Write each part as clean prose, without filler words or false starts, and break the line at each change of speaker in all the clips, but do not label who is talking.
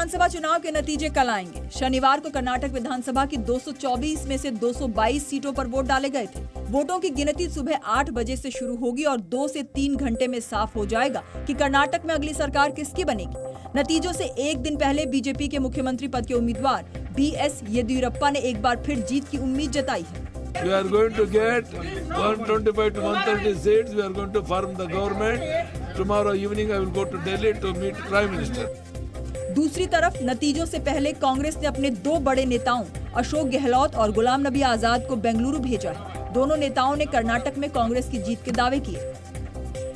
विधानसभा चुनाव के नतीजे कल आएंगे। शनिवार को कर्नाटक विधानसभा की 224 में से 222 सीटों पर वोट डाले गए थे। वोटों की गिनती सुबह 8 बजे से शुरू होगी और 2 से 3 घंटे में साफ हो जाएगा कि कर्नाटक में अगली सरकार किसकी बनेगी। नतीजों से एक दिन पहले बीजेपी के मुख्यमंत्री पद के उम्मीदवार BS येदियुरप्पा ने एक बार फिर जीत की उम्मीद जताई है।
We are going to get 125 to 130 seats. We are going to form the government. Tomorrow evening I will go to Delhi to meet Prime Minister.
दूसरी तरफ नतीजों से पहले कांग्रेस ने अपने 2 बड़े नेताओं अशोक गहलोत और गुलाम नबी आजाद को बेंगलुरु भेजा है। दोनों नेताओं ने कर्नाटक में कांग्रेस की जीत के दावे किए।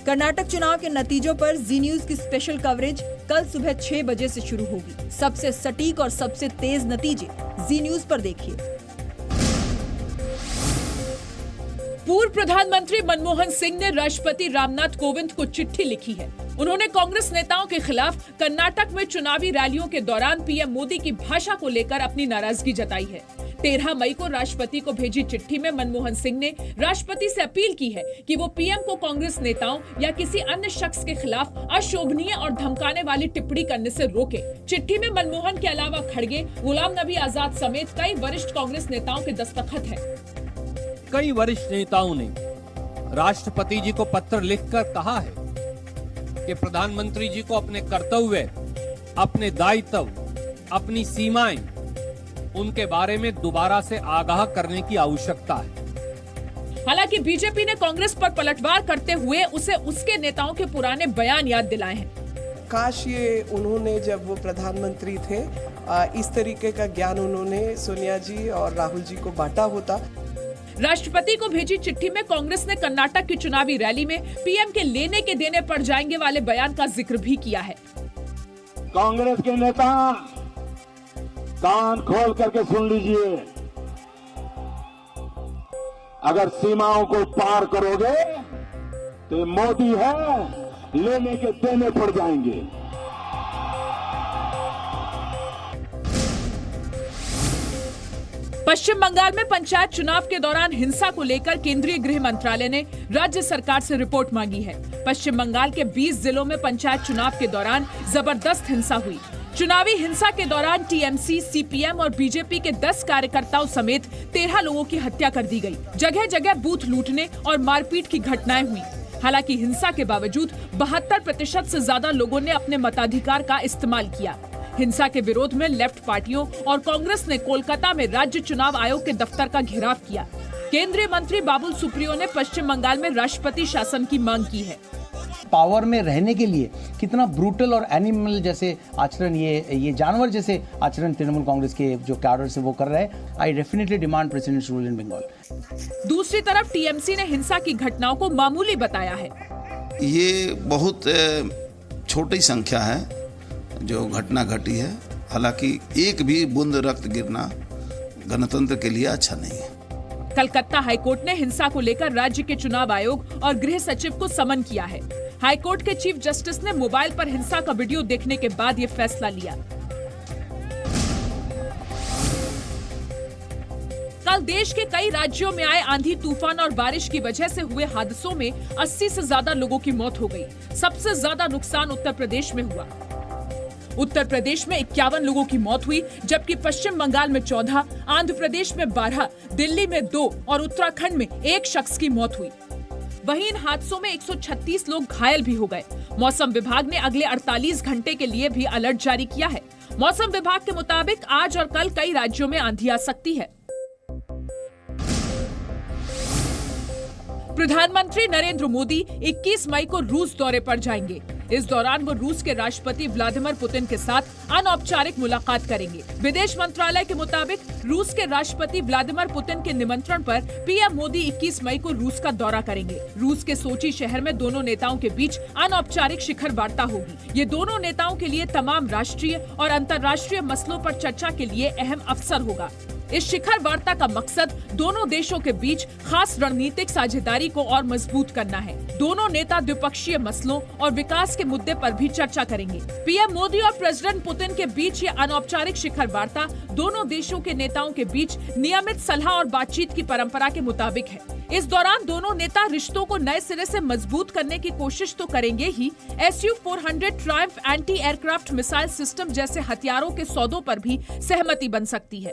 कर्नाटक चुनाव के नतीजों पर जी न्यूज की स्पेशल कवरेज कल सुबह 6 बजे से शुरू होगी। सबसे सटीक और सबसे तेज नतीजे जी न्यूज पर देखिए।
पूर्व प्रधानमंत्री मनमोहन सिंह ने राष्ट्रपति रामनाथ कोविंद को चिट्ठी लिखी है। उन्होंने कांग्रेस नेताओं के खिलाफ कर्नाटक में चुनावी रैलियों के दौरान पीएम मोदी की भाषा को लेकर अपनी नाराजगी जताई है। 13 मई को राष्ट्रपति को भेजी चिट्ठी में मनमोहन सिंह ने राष्ट्रपति से अपील की है कि वो पीएम को कांग्रेस नेताओं या किसी अन्य शख्स के खिलाफ अशोभनीय और धमकाने वाली टिप्पणी करने से रोके। चिट्ठी में मनमोहन के अलावा खड़गे, गुलाम नबी आजाद समेत कई वरिष्ठ कांग्रेस नेताओं के दस्तखत हैं।
कई वरिष्ठ नेताओं ने राष्ट्रपति जी को पत्र लिखकर कहा है कि प्रधानमंत्री जी को अपने कर्तव्य, अपने दायित्व, अपनी सीमाएं, उनके बारे में दोबारा से आगाह करने की आवश्यकता है।
हालांकि बीजेपी ने कांग्रेस पर पलटवार करते हुए उसे उसके नेताओं के पुराने बयान याद दिलाए हैं।
काश ये उन्होंने जब वो प्रधानमंत्री थे इस तरीके का ज्ञान उन्होंने सोनिया जी और राहुल जी को बांटा होता।
राष्ट्रपति को भेजी चिट्ठी में कांग्रेस ने कर्नाटक की चुनावी रैली में पीएम के लेने के देने पड़ जाएंगे वाले बयान का जिक्र भी किया है।
कांग्रेस के नेता कान खोल करके सुन लीजिए, अगर सीमाओं को पार करोगे तो मोदी है, लेने के देने पड़ जाएंगे।
पश्चिम बंगाल में पंचायत चुनाव के दौरान हिंसा को लेकर केंद्रीय गृह मंत्रालय ने राज्य सरकार से रिपोर्ट मांगी है। पश्चिम बंगाल के 20 जिलों में पंचायत चुनाव के दौरान जबरदस्त हिंसा हुई। चुनावी हिंसा के दौरान टीएमसी, सीपीएम और बीजेपी के 10 कार्यकर्ताओं समेत 13 लोगों की हत्या कर दी गई। जगह जगह बूथ लूटने और मारपीट की घटनाएं हुई। हालांकि हिंसा के बावजूद 72% से ज्यादा लोगों ने अपने मताधिकार का इस्तेमाल किया। हिंसा के विरोध में लेफ्ट पार्टियों और कांग्रेस ने कोलकाता में राज्य चुनाव आयोग के दफ्तर का घेराव किया। केंद्रीय मंत्री बाबुल सुप्रियो ने पश्चिम बंगाल में राष्ट्रपति शासन की मांग की है।
पावर में रहने के लिए कितना ब्रूटल और एनिमल जैसे आचरण, ये जानवर जैसे आचरण तृणमूल कांग्रेस के जो कैडर से वो कर रहे हैं। I definitely demand president's rule in Bengal.
दूसरी तरफ टीएमसी ने हिंसा की घटनाओं को मामूली बताया है।
ये बहुत छोटी संख्या है जो घटना घटी है। हालांकि एक भी बूंद रक्त गिरना गणतंत्र के लिए अच्छा नहीं है।
कलकत्ता हाईकोर्ट ने हिंसा को लेकर राज्य के चुनाव आयोग और गृह सचिव को समन किया है। हाईकोर्ट के चीफ जस्टिस ने मोबाइल पर हिंसा का वीडियो देखने के बाद ये फैसला लिया। कल देश के कई राज्यों में आए आंधी, तूफान और बारिश की वजह से हुए हादसों में 80 से ज्यादा लोगों की मौत हो गई। सबसे ज्यादा नुकसान उत्तर प्रदेश में हुआ। उत्तर प्रदेश में 51 लोगों की मौत हुई, जबकि पश्चिम बंगाल में 14, आंध्र प्रदेश में 12, दिल्ली में 2 और उत्तराखंड में 1 शख्स की मौत हुई। वहीं इन हादसों में 136 लोग घायल भी हो गए। मौसम विभाग ने अगले 48 घंटे के लिए भी अलर्ट जारी किया है। मौसम विभाग के मुताबिक आज और कल कई राज्यों में आंधी आ सकती है। प्रधानमंत्री नरेंद्र मोदी 21 मई को रूस दौरे पर जाएंगे। इस दौरान वो रूस के राष्ट्रपति व्लादिमीर पुतिन के साथ अनौपचारिक मुलाकात करेंगे। विदेश मंत्रालय के मुताबिक रूस के राष्ट्रपति व्लादिमीर पुतिन के निमंत्रण पर पीएम मोदी 21 मई को रूस का दौरा करेंगे। रूस के सोची शहर में दोनों नेताओं के बीच अनौपचारिक शिखर वार्ता होगी। ये दोनों नेताओं के लिए तमाम राष्ट्रीय और अंतर्राष्ट्रीय मसलों पर चर्चा के लिए अहम अवसर होगा। इस शिखर वार्ता का मकसद दोनों देशों के बीच खास रणनीतिक साझेदारी को और मजबूत करना है। दोनों नेता द्विपक्षीय मसलों और विकास के मुद्दे पर भी चर्चा करेंगे। पीएम मोदी और प्रेसिडेंट पुतिन के बीच ये अनौपचारिक शिखर वार्ता दोनों देशों के नेताओं के बीच नियमित सलाह और बातचीत की परंपरा के मुताबिक है। इस दौरान दोनों नेता रिश्तों को नए सिरे से मजबूत करने की कोशिश तो करेंगे ही, Su-400 Triumph anti aircraft missile system जैसे हथियारों के सौदों पर भी सहमति बन सकती है।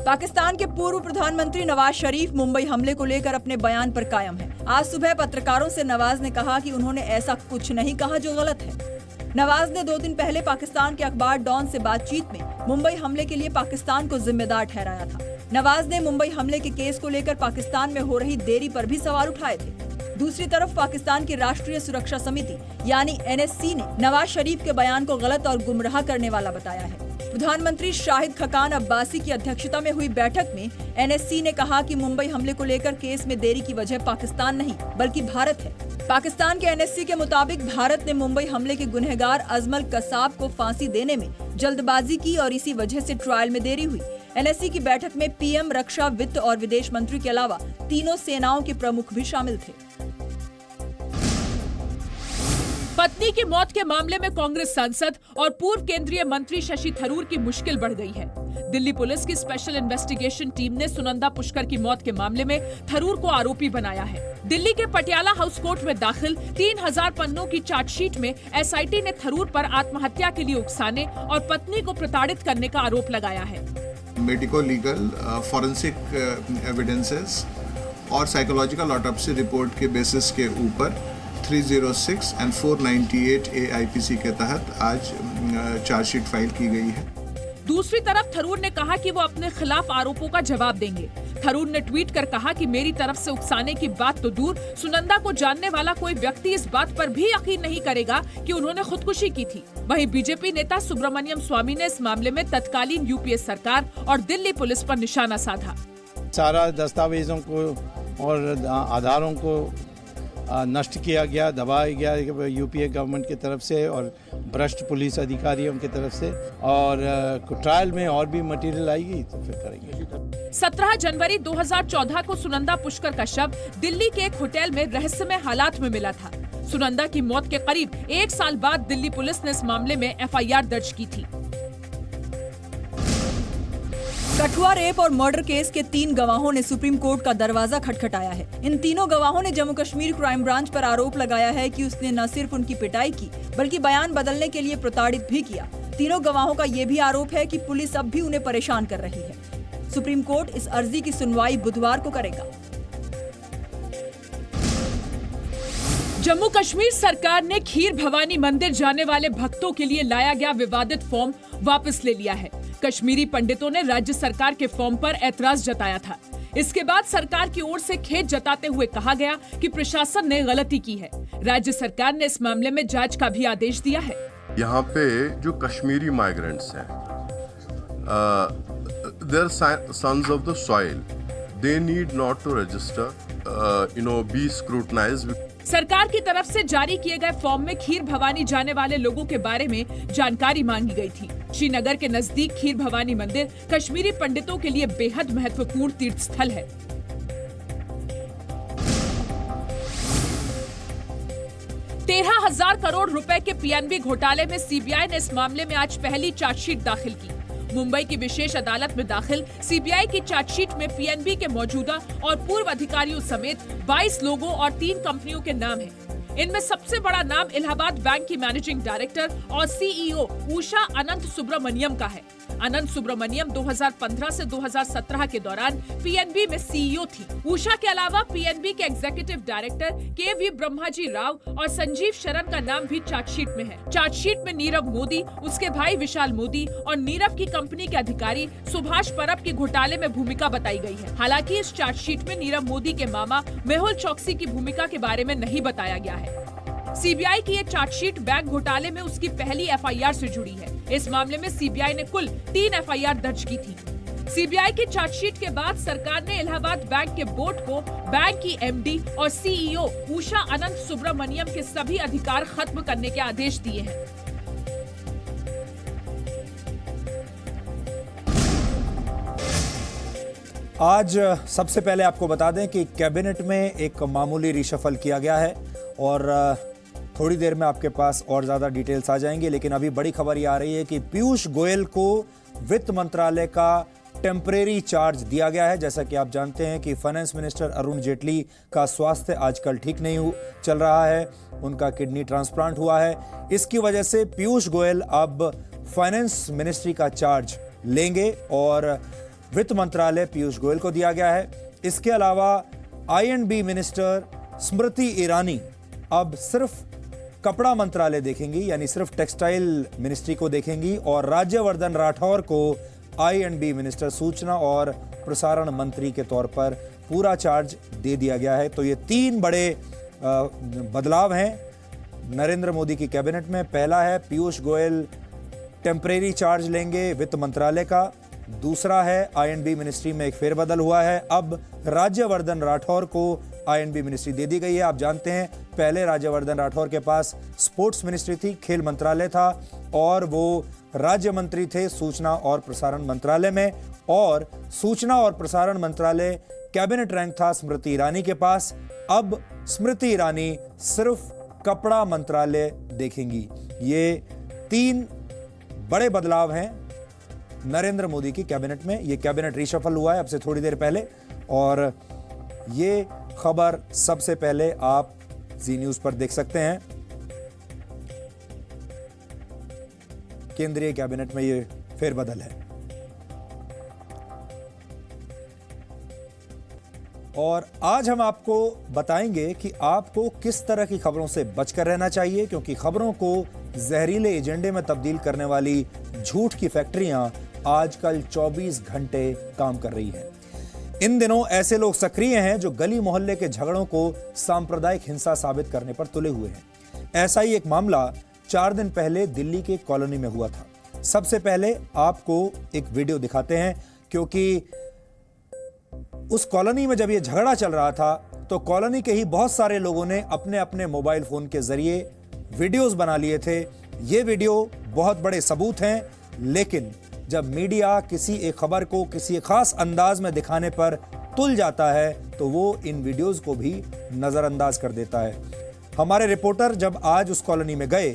पाकिस्तान के पूर्व प्रधानमंत्री नवाज शरीफ मुंबई हमले को लेकर अपने बयान पर कायम है। आज सुबह पत्रकारों से नवाज ने कहा कि उन्होंने ऐसा कुछ नहीं कहा जो गलत है। नवाज ने 2 दिन पहले पाकिस्तान के अखबार डॉन से बातचीत में मुंबई हमले के लिए पाकिस्तान को जिम्मेदार ठहराया था। नवाज ने मुंबई हमले के केस को लेकर पाकिस्तान में हो रही देरी पर भी सवाल उठाए थे। दूसरी तरफ पाकिस्तान की राष्ट्रीय सुरक्षा समिति यानी NSC ने नवाज शरीफ के बयान को गलत और गुमराह करने वाला बताया है। प्रधानमंत्री शाहिद खकान अब्बासी की अध्यक्षता में हुई बैठक में NSC ने कहा कि मुंबई हमले को लेकर केस में देरी की वजह पाकिस्तान नहीं बल्कि भारत है। पाकिस्तान के NSC के मुताबिक भारत ने मुंबई हमले के गुनहगार अजमल कसाब को फांसी देने में जल्दबाजी की और इसी वजह से ट्रायल में देरी हुई। NSC की बैठक में PM, रक्षा, वित्त और विदेश मंत्री के अलावा तीनों सेनाओं के प्रमुख भी शामिल थे।
पत्नी की मौत के मामले में कांग्रेस सांसद और पूर्व केंद्रीय मंत्री शशि थरूर की मुश्किल बढ़ गई है। दिल्ली पुलिस की स्पेशल इन्वेस्टिगेशन टीम ने सुनंदा पुष्कर की मौत के मामले में थरूर को आरोपी बनाया है। दिल्ली के पटियाला हाउस कोर्ट में दाखिल 3000 पन्नों की चार्जशीट में SIT ने थरूर पर आत्महत्या के लिए उकसाने और पत्नी को प्रताड़ित करने का आरोप लगाया है।
मेडिको लीगल, फॉरेंसिक एविडेंसेस और साइकोलॉजिकल ऑटोप्सी रिपोर्ट के बेसिस के ऊपर 306 और 498 AIPC के तहत आज चार्जशीट फाइल की गई है।
दूसरी तरफ थरूर ने कहा कि वो अपने खिलाफ आरोपों का जवाब देंगे। थरूर ने ट्वीट कर कहा कि मेरी तरफ से उकसाने की बात तो दूर, सुनंदा को जानने वाला कोई व्यक्ति इस बात पर भी यकीन नहीं करेगा कि उन्होंने खुदकुशी की थी। वहीं बीजेपी नेता सुब्रमण्यम स्वामी ने इस मामले में तत्कालीन UPA सरकार और दिल्ली पुलिस पर निशाना साधा।
सारा दस्तावेजों को और आधारों को नष्ट किया गया, दबाया गया UPA गवर्नमेंट की तरफ से और भ्रष्ट पुलिस अधिकारियों की तरफ से, और ट्रायल में और भी मटेरियल आएगी तो फिर करेंगे।
17 जनवरी 2014 को सुनंदा पुष्कर का शव दिल्ली के एक होटल में रहस्यमय हालात में मिला था। सुनंदा की मौत के करीब 1 साल बाद दिल्ली पुलिस ने इस मामले में FIR दर्ज की थी।
कठुआ रेप और मर्डर केस के 3 गवाहों ने सुप्रीम कोर्ट का दरवाजा खटखटाया है। इन तीनों गवाहों ने जम्मू कश्मीर क्राइम ब्रांच पर आरोप लगाया है कि उसने न सिर्फ उनकी पिटाई की बल्कि बयान बदलने के लिए प्रताड़ित भी किया। तीनों गवाहों का ये भी आरोप है कि पुलिस अब भी उन्हें परेशान कर रही है। सुप्रीम कोर्ट इस अर्जी की सुनवाई बुधवार को करेगा।
जम्मू कश्मीर सरकार ने खीर भवानी मंदिर जाने वाले भक्तों के लिए लाया गया विवादित फॉर्म वापस ले लिया है। कश्मीरी पंडितों ने राज्य सरकार के फॉर्म पर ऐतराज जताया था। इसके बाद सरकार की ओर से खेद जताते हुए कहा गया कि प्रशासन ने गलती की है। राज्य सरकार ने इस मामले में जांच का भी आदेश दिया है।
यहाँ पे जो कश्मीरी माइग्रेंट्स हैं, they are sons of the soil. They need not to register, be scrutinized.
सरकार की तरफ से जारी किए गए फॉर्म में खीर भवानी जाने वाले लोगों के बारे में जानकारी मांगी गई थी। श्रीनगर के नजदीक खीर भवानी मंदिर कश्मीरी पंडितों के लिए बेहद महत्वपूर्ण तीर्थ स्थल है। ₹13,000 करोड़ रुपए के PNB घोटाले में CBI ने इस मामले में आज पहली चार्जशीट दाखिल की। मुंबई की विशेष अदालत में दाखिल CBI की चार्जशीट में PNB के मौजूदा और पूर्व अधिकारियों समेत 22 लोगों और 3 कंपनियों के नाम हैं। इनमें सबसे बड़ा नाम इलाहाबाद बैंक की मैनेजिंग डायरेक्टर और CEO उषा अनंत सुब्रमण्यम का है। अनंत सुब्रमण्यम 2015 से 2017 के दौरान PNB में CEO थी। उषा के अलावा PNB के executive director KV Brahmaji Rao और संजीव शरण का नाम भी चार्जशीट में है। चार्जशीट में नीरव मोदी, उसके भाई विशाल मोदी और नीरव की कंपनी के अधिकारी सुभाष परब की घोटाले में भूमिका बताई गई है। हालांकि इस चार्जशीट में नीरव मोदी के मामा मेहुल चौकसी की भूमिका के बारे में नहीं बताया गया है। CBI की ये चार्जशीट बैंक घोटाले में उसकी पहली FIR से जुड़ी है। इस मामले में CBI ने कुल 3 FIR दर्ज की थी। CBI की चार्जशीट के बाद सरकार ने इलाहाबाद बैंक के बोर्ड को बैंक की MD और CEO उषा अनंत सुब्रमण्यम के सभी अधिकार खत्म करने के आदेश दिए हैं।
आज सबसे पहले आपको बता दें कि कैबिनेट में एक मामूली रिशफल किया गया है और थोड़ी देर में आपके पास और ज़्यादा डिटेल्स आ जाएंगे, लेकिन अभी बड़ी खबर ये आ रही है कि पीयूष गोयल को वित्त मंत्रालय का टेम्परेरी चार्ज दिया गया है। जैसा कि आप जानते हैं कि फाइनेंस मिनिस्टर अरुण जेटली का स्वास्थ्य आजकल ठीक नहीं चल रहा है, उनका किडनी ट्रांसप्लांट हुआ है। इसकी वजह से पीयूष गोयल अब फाइनेंस मिनिस्ट्री का चार्ज लेंगे और वित्त मंत्रालय पीयूष गोयल को दिया गया है। इसके अलावा I&B मिनिस्टर स्मृति ईरानी अब सिर्फ कपड़ा मंत्रालय देखेंगी, यानी सिर्फ टेक्सटाइल मिनिस्ट्री को देखेंगी, और राज्यवर्धन राठौर को I&B मिनिस्टर सूचना और प्रसारण मंत्री के तौर पर पूरा चार्ज दे दिया गया है। तो ये 3 बड़े बदलाव हैं नरेंद्र मोदी की कैबिनेट में। पहला है पीयूष गोयल टेम्परेरी चार्ज लेंगे वित्त मंत्रालय का। दूसरा है I&B मिनिस्ट्री में एक फेरबदल हुआ है, अब राज्यवर्धन राठौर को I&B मिनिस्ट्री दे दी गई है। आप जानते हैं पहले राज्यवर्धन राठौर के पास स्पोर्ट्स मिनिस्ट्री थी, खेल मंत्रालय था, और वो राज्य मंत्री थे सूचना और प्रसारण मंत्रालय में, और सूचना और प्रसारण मंत्रालय कैबिनेट रैंक था स्मृति ईरानी के पास। अब स्मृति ईरानी सिर्फ कपड़ा मंत्रालय देखेंगी। ये 3 बड़े बदलाव हैं नरेंद्र मोदी की कैबिनेट में। ये कैबिनेट रिशफल हुआ है अब से थोड़ी देर पहले, और ये खबर सबसे पहले आप जी न्यूज पर देख सकते हैं। केंद्रीय कैबिनेट में ये फेरबदल है। और आज हम आपको बताएंगे कि आपको किस तरह की खबरों से बचकर रहना चाहिए, क्योंकि खबरों को जहरीले एजेंडे में तब्दील करने वाली झूठ की फैक्ट्रियां आजकल 24 घंटे काम कर रही हैं। इन दिनों ऐसे लोग सक्रिय हैं जो गली मोहल्ले के झगड़ों को सांप्रदायिक हिंसा साबित करने पर तुले हुए हैं। ऐसा ही एक मामला 4 दिन पहले दिल्ली के कॉलोनी में हुआ था। सबसे पहले आपको एक वीडियो दिखाते हैं, क्योंकि उस कॉलोनी में जब ये झगड़ा चल रहा था तो कॉलोनी के ही बहुत सारे लोगों ने अपने अपने मोबाइल फोन के जरिए वीडियोस बना लिए थे। ये वीडियो बहुत बड़े सबूत हैं, लेकिन जब मीडिया किसी एक खबर को किसी खास अंदाज में दिखाने पर तुल जाता है तो वो इन वीडियोस को भी नजरअंदाज कर देता है। हमारे रिपोर्टर जब आज उस कॉलोनी में गए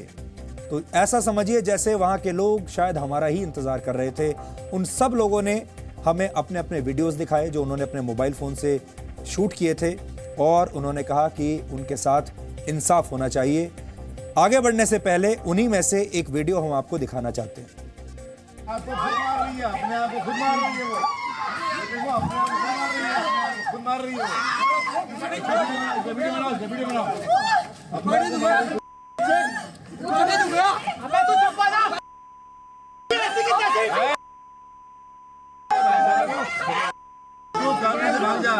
तो ऐसा समझिए जैसे वहां के लोग शायद हमारा ही इंतजार कर रहे थे। उन सब लोगों ने हमें अपने अपने वीडियोस दिखाए जो उन्होंने अपने मोबाइल फोन से शूट किए थे, और उन्होंने कहा कि उनके साथ इंसाफ होना चाहिए। आगे बढ़ने से पहले उन्हीं में से एक वीडियो हम आपको दिखाना चाहते हैं।
आपको खुद मार रही है, अपने आप को खुद मार रही है, वो देखो अपने आप को खुद मार रही है, वीडियो बनाओ, वीडियो बनाओ। अबे तू चुप हो जा। तू गाने से भाग जा।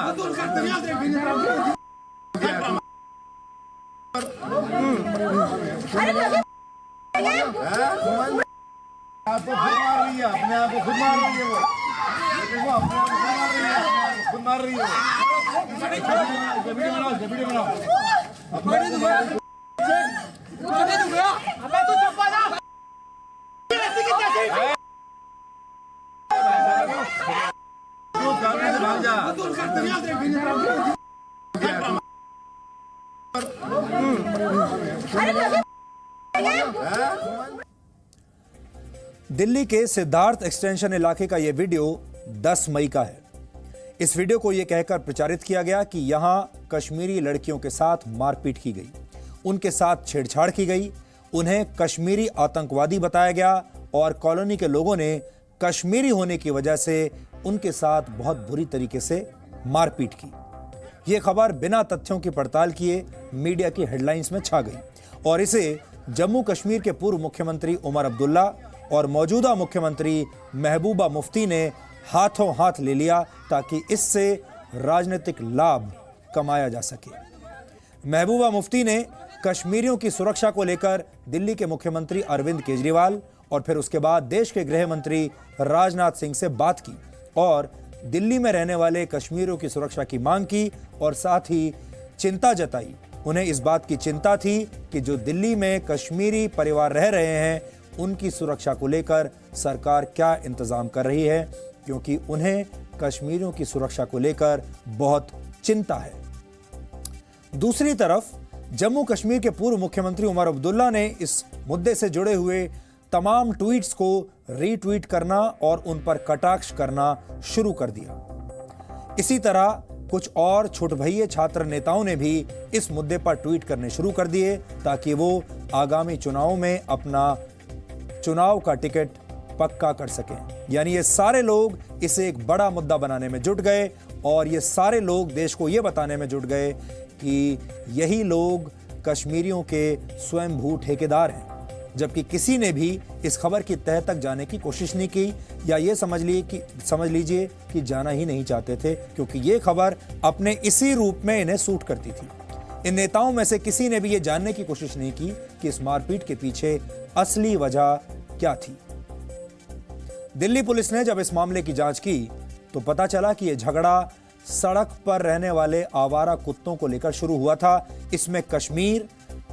आपको खुद मार रही है, अपने आप को खुद मार रही है, वो देखो अपने आप को खुद मार रही है, वीडियो बनाओ, वीडियो बनाओ। अबे तू चुप हो जा। तू गाने से भाग जा।
दिल्ली के सिद्धार्थ एक्सटेंशन इलाके का यह वीडियो 10 मई का है। इस वीडियो को यह कहकर प्रचारित किया गया कि यहां कश्मीरी लड़कियों के साथ मारपीट की गई, उनके साथ छेड़छाड़ की गई, उन्हें कश्मीरी आतंकवादी बताया गया और कॉलोनी के लोगों ने कश्मीरी होने की वजह से उनके साथ बहुत बुरी तरीके से मारपीट की। यह खबर बिना तथ्यों की पड़ताल किए मीडिया की हेडलाइंस में छा गई और इसे जम्मू कश्मीर के पूर्व मुख्यमंत्री उमर अब्दुल्ला और मौजूदा मुख्यमंत्री महबूबा मुफ्ती ने हाथों हाथ ले लिया ताकि इससे राजनीतिक लाभ कमाया जा सके। महबूबा मुफ्ती ने कश्मीरियों की सुरक्षा को लेकर दिल्ली के मुख्यमंत्री अरविंद केजरीवाल और फिर उसके बाद देश के गृह मंत्री राजनाथ सिंह से बात की और दिल्ली में रहने वाले कश्मीरियों की सुरक्षा की मांग की और साथ ही चिंता जताई। उन्हें इस बात की चिंता थी कि जो दिल्ली में कश्मीरी परिवार रह रहे हैं उनकी सुरक्षा को लेकर सरकार क्या इंतजाम कर रही है, क्योंकि उन्हें कश्मीरियों की सुरक्षा को लेकर बहुत चिंता है। दूसरी तरफ जम्मू कश्मीर के पूर्व मुख्यमंत्री उमर अब्दुल्ला ने इस मुद्दे से जुड़े हुए तमाम ट्वीट्स को रीट्वीट करना और उन पर कटाक्ष करना शुरू कर दिया। इसी तरह कुछ और छोटभइये छात्र नेताओं ने भी इस मुद्दे पर ट्वीट करने शुरू कर दिए ताकि वो आगामी चुनाव में अपना चुनाव का टिकट पक्का कर सकें। यानी ये सारे लोग इसे एक बड़ा मुद्दा बनाने में जुट गए और ये सारे लोग देश को ये बताने में जुट गए कि यही लोग कश्मीरियों के स्वयंभू ठेकेदार हैं, जबकि किसी ने भी इस खबर की तह तक जाने की कोशिश नहीं की या ये समझ लीजिए कि जाना ही नहीं चाहते थे, क्योंकि ये खबर अपने इसी रूप में इन्हें सूट करती थी। इन नेताओं में से किसी ने भी ये जानने की कोशिश नहीं की कि इस मारपीट के पीछे असली वजह क्या थी। दिल्ली पुलिस ने जब इस मामले की जांच की तो पता चला कि यह झगड़ा सड़क पर रहने वाले आवारा कुत्तों को लेकर शुरू हुआ था। इसमें कश्मीर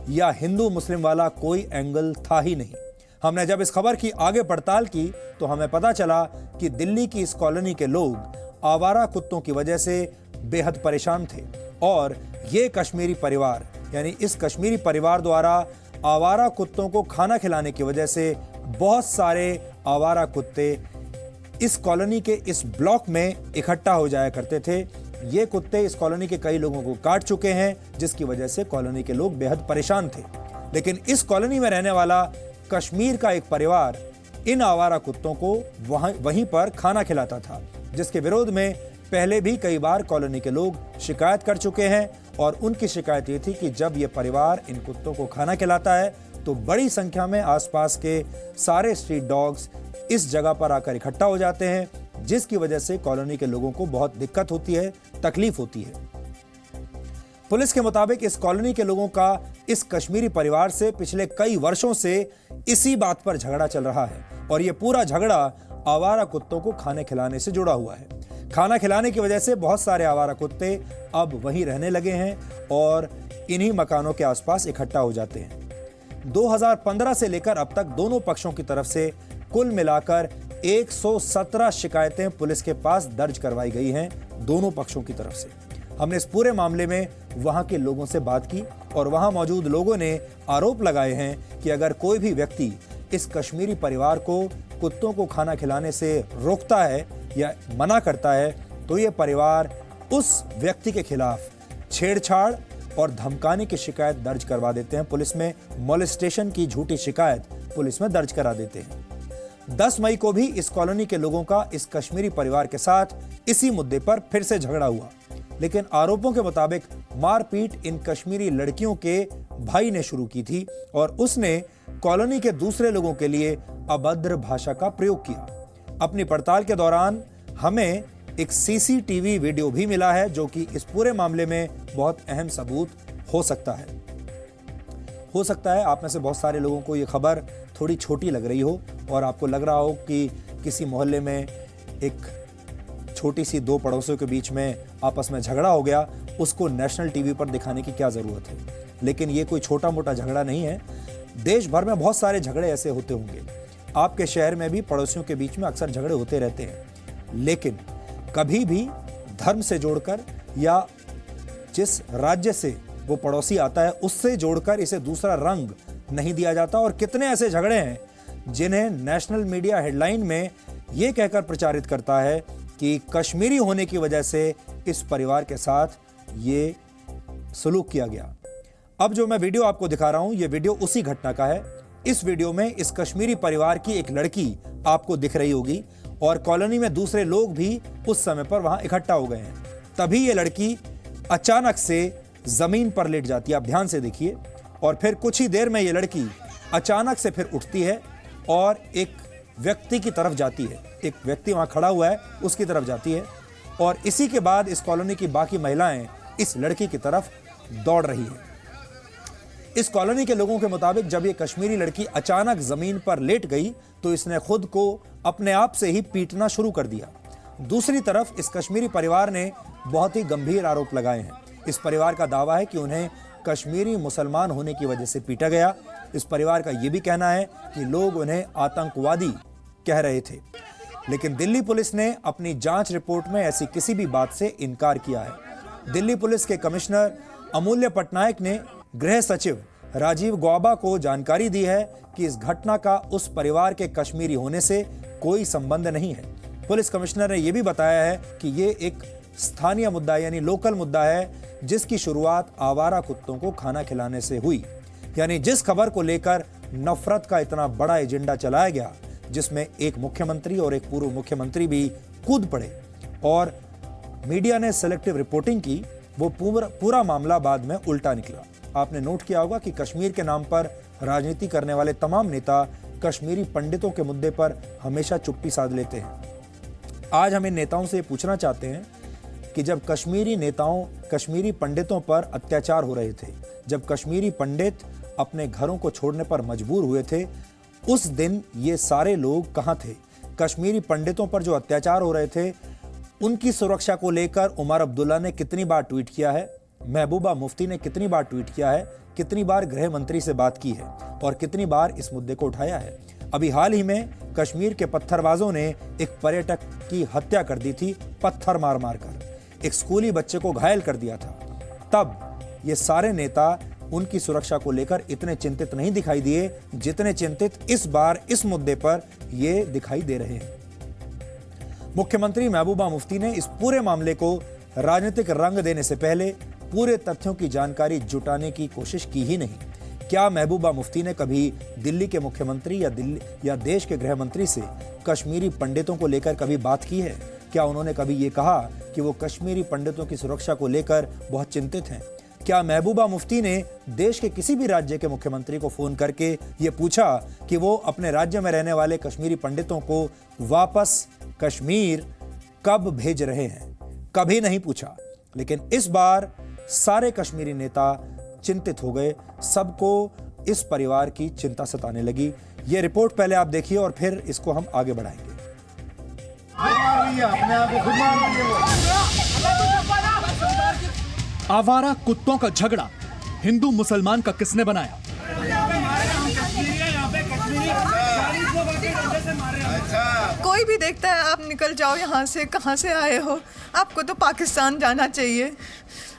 या हिंदू मुस्लिम वाला कोई एंगल था ही नहीं। हमने जब इस खबर की आगे पड़ताल की तो हमें पता चला कि दिल्ली की इस कॉलोनी के लोग आवारा कुत्तों की वजह से बेहद परेशान थे और ये कश्मीरी परिवार यानी इस कश्मीरी परिवार द्वारा आवारा कुत्तों को खाना खिलाने की वजह से बहुत सारे आवारा कुत्ते इस कॉलोनी के इस ब्लॉक में इकट्ठा हो जाया करते थे। ये कुत्ते इस कॉलोनी के कई लोगों को काट चुके हैं, जिसकी वजह से कॉलोनी के लोग बेहद परेशान थे। लेकिन इस कॉलोनी में रहने वाला कश्मीर का एक परिवार इन आवारा कुत्तों को वहीं पर खाना खिलाता था, जिसके विरोध में पहले भी कई बार कॉलोनी के लोग शिकायत कर चुके हैं। और उनकी शिकायत ये थी कि जब ये परिवार इन कुत्तों को खाना खिलाता है तो बड़ी संख्या में आसपास के सारे स्ट्रीट डॉग्स इस जगह पर आकर इकट्ठा हो जाते हैं, जिसकी वजह से कॉलोनी के लोगों को बहुत दिक्कत होती है, तकलीफ होती है। पुलिस के मुताबिक इस कॉलोनी के लोगों का इस कश्मीरी परिवार से पिछले कई वर्षों से इसी बात पर झगड़ा चल रहा है और यह पूरा झगड़ा आवारा कुत्तों को खाने खिलाने से जुड़ा हुआ है। खाना खिलाने की वजह से बहुत सारे आवारा कुत्ते अब वहीं रहने लगे हैं और इन्हीं मकानों के आसपास इकट्ठा हो जाते हैं। 2015 से लेकर अब तक दोनों पक्षों की तरफ से कुल मिलाकर 117 शिकायतें पुलिस के पास दर्ज करवाई गई हैं दोनों पक्षों की तरफ से। हमने इस पूरे मामले में वहां के लोगों से बात की और वहां मौजूद लोगों ने आरोप लगाए हैं कि अगर कोई भी व्यक्ति इस कश्मीरी परिवार को कुत्तों को खाना खिलाने से रोकता है या मना करता है तो ये परिवार उस व्यक्ति के खिलाफ छेड़छाड़ और धमकाने की शिकायत दर्ज करवा देते हैं। पुलिस में मोलेस्टेशन की झूठी शिकायत पुलिस में दर्ज करा देते हैं। 10 मई को भी इस कॉलोनी के लोगों का इस कश्मीरी परिवार के साथ इसी मुद्दे पर फिर से झगड़ा हुआ, लेकिन आरोपों के मुताबिक मारपीट इन कश्मीरी लड़कियों के भाई ने शुरू की थी और उसने कॉलोनी के दूसरे लोगों के लिए अभद्र भाषा का प्रयोग किया। अपनी पड़ताल के दौरान हमें एक सीसीटीवी वीडियो भी मिला है जो कि इस पूरे मामले में बहुत अहम सबूत हो सकता है। हो सकता है आप में से बहुत सारे लोगों को ये खबर थोड़ी छोटी लग रही हो और आपको लग रहा हो कि किसी मोहल्ले में एक छोटी सी दो पड़ोसियों के बीच में आपस में झगड़ा हो गया, उसको नेशनल टीवी पर दिखाने की क्या जरूरत है। लेकिन ये कोई छोटा मोटा झगड़ा नहीं है। देश भर में बहुत सारे झगड़े ऐसे होते होंगे। आपके शहर में भी पड़ोसियों के बीच में अक्सर झगड़े होते रहते हैं, लेकिन कभी भी धर्म से जोड़कर या जिस राज्य से वो पड़ोसी आता है उससे जोड़कर इसे दूसरा रंग नहीं दिया जाता। और कितने ऐसे झगड़े हैं जिन्हें नेशनल मीडिया हेडलाइन में ये कहकर प्रचारित करता है कि कश्मीरी होने की वजह से इस परिवार के साथ ये सलूक किया गया। अब जो मैं वीडियो आपको दिखा रहा हूं, ये वीडियो उसी घटना का है। इस वीडियो में इस कश्मीरी परिवार की एक लड़की आपको दिख रही होगी और कॉलोनी में दूसरे लोग भी उस समय पर वहां इकट्ठा हो गए हैं। तभी ये लड़की अचानक से जमीन पर लेट जाती है, आप ध्यान से देखिए। और फिर कुछ ही देर में ये लड़की अचानक से फिर उठती है और एक व्यक्ति की तरफ जाती है। एक व्यक्ति वहां खड़ा हुआ है, उसकी तरफ जाती है और इसी के बाद इस कॉलोनी की बाकी महिलाएं इस लड़की की तरफ दौड़ रही है। इस कॉलोनी के लोगों के मुताबिक जब ये कश्मीरी लड़की अचानक जमीन पर लेट गई तो इसने खुद को अपने आप से ही पीटना शुरू कर दिया। दूसरी तरफ इस कश्मीरी परिवार ने बहुत ही गंभीर आरोप लगाए हैं। इस परिवार का दावा है कि उन्हें कश्मीरी मुसलमान होने की वजह से पीटा गया। इस परिवार का यह भी कहना है कि लोग उन्हें आतंकवादी कह रहे थे। लेकिन दिल्ली पुलिस ने अपनी जांच रिपोर्ट में ऐसी किसी भी बात से इनकार किया है। दिल्ली पुलिस के कमिश्नर अमूल्य पटनायक ने गृह सचिव राजीव गौबा को जानकारी दी है कि इस घटना का उस परिवार के कश्मीरी होने से कोई संबंध नहीं है। पुलिस कमिश्नर ने यह भी बताया है कि ये एक स्थानीय मुद्दा यानी लोकल मुद्दा है, जिसकी शुरुआत आवारा कुत्तों को खाना खिलाने से हुई। यानी जिस खबर को लेकर नफरत का इतना बड़ा एजेंडा चलाया गया, जिसमें एक मुख्यमंत्री और एक पूर्व मुख्यमंत्री भी कूद पड़े और मीडिया ने सेलेक्टिव रिपोर्टिंग की, वो पूरा मामला बाद में उल्टा निकला। आपने नोट किया होगा कि कश्मीर के नाम पर राजनीति करने वाले तमाम नेता कश्मीरी पंडितों के मुद्दे पर हमेशा चुप्पी साध लेते हैं। आज हम इन नेताओं से पूछना चाहते हैं कि जब कश्मीरी पंडितों पर अत्याचार हो रहे थे, जब कश्मीरी पंडित अपने घरों को छोड़ने पर मजबूर हुए थे, उस दिन ये सारे लोग कहाँ थे? कश्मीरी पंडितों पर जो अत्याचार हो रहे थे, उनकी सुरक्षा को लेकर उमर अब्दुल्ला ने कितनी बार ट्वीट किया है, महबूबा मुफ्ती ने कितनी बार ट्वीट किया है, कितनी बार गृह मंत्री से बात की है और कितनी बार इस मुद्दे को उठाया है। अभी हाल ही में कश्मीर के पत्थरबाजों ने एक पर्यटक की हत्या कर दी थी, पत्थर मार मार कर एक स्कूली बच्चे को घायल कर दिया था। तब ये सारे नेता उनकी सुरक्षा को लेकर इतने चिंतित नहीं दिखाई दिए जितने चिंतित इस बार इस मुद्दे पर ये दिखाई दे रहे हैं। मुख्यमंत्री महबूबा मुफ्ती ने इस पूरे मामले को राजनीतिक रंग देने से पहले पूरे तथ्यों की जानकारी जुटाने की कोशिश की ही नहीं। क्या महबूबा मुफ्ती ने कभी दिल्ली के मुख्यमंत्री या देश के गृह मंत्री से कश्मीरी पंडितों को लेकर कभी बात की है? क्या उन्होंने कभी ये कहा कि वो कश्मीरी पंडितों की सुरक्षा को लेकर बहुत चिंतित हैं? क्या महबूबा मुफ्ती ने देश के किसी भी राज्य के मुख्यमंत्री को फोन करके ये पूछा कि वो अपने राज्य में रहने वाले कश्मीरी पंडितों को वापस कश्मीर कब भेज रहे हैं? कभी नहीं पूछा। लेकिन इस बार सारे कश्मीरी नेता चिंतित हो गए, सबको इस परिवार की चिंता सताने लगी। ये रिपोर्ट पहले आप देखिए और फिर इसको हम आगे बढ़ाएंगे।
आवारा कुत्तों का झगड़ा हिंदू मुसलमान का किसने बनाया?
कोई भी देखता है आप निकल जाओ यहाँ से, कहाँ से आए हो, आपको तो पाकिस्तान जाना चाहिए,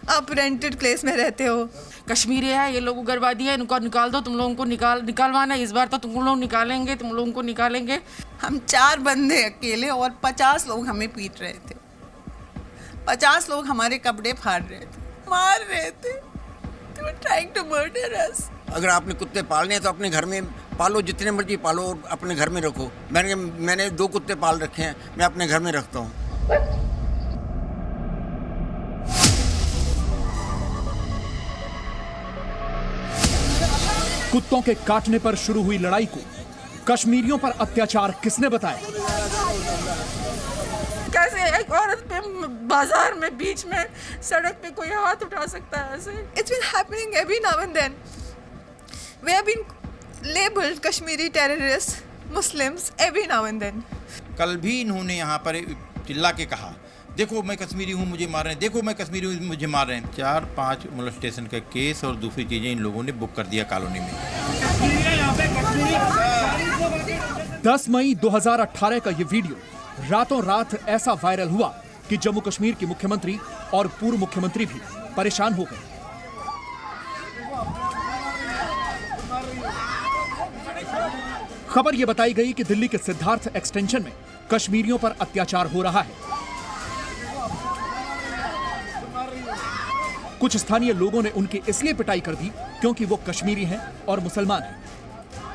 आप रेंटेड प्लेस में रहते हो।
कश्मीरी है, ये लोग उग्रवादी है, इनको निकाल दो, तुम लोगों को निकालवाना, इस बार तो तुम लोग निकालेंगे, तुम लोगों को निकालेंगे।
हम 4 बंदे अकेले और 50 लोग हमें पीट रहे थे, 50 लोग हमारे कपड़े फाड़ रहे थे, मार रहे थे। They were trying to murder us.
अगर आपने कुत्ते पालने हैं तो अपने घर में पालो, जितने मर्जी पालो और अपने घर में रखो। मैंने 2 कुत्ते पाल रखे हैं, मैं अपने घर में रखता हूँ।
कुत्तों के काटने पर शुरू हुई लड़ाई को कश्मीरियों पर अत्याचार किसने बताया?
कैसे एक औरत पे बाजार में बीच में सड़क पे कोई हाथ उठा सकता है ऐसे?
It's been happening every now and then. We have been labeled Kashmiri terrorists, Muslims every now and then.
कल भी इन्होंने यहाँ पर चिल्ला के कहा, देखो मैं कश्मीरी हूँ मुझे मार रहे हैं, देखो मैं कश्मीरी हूँ मुझे मार रहे हैं। 4-5 मोलेस्टेशन का केस और दूसरी चीजें इन लोगों ने बुक कर दिया कॉलोनी में।
10 मई 2018 का ये वीडियो रातों रात ऐसा वायरल हुआ कि जम्मू कश्मीर के मुख्यमंत्री और पूर्व मुख्यमंत्री भी परेशान हो गए। खबर यह बताई गई कि दिल्ली के सिद्धार्थ एक्सटेंशन में कश्मीरियों पर अत्याचार हो रहा है। कुछ स्थानीय लोगों ने उनकी इसलिए पिटाई कर दी क्योंकि वो कश्मीरी हैं और मुसलमान हैं।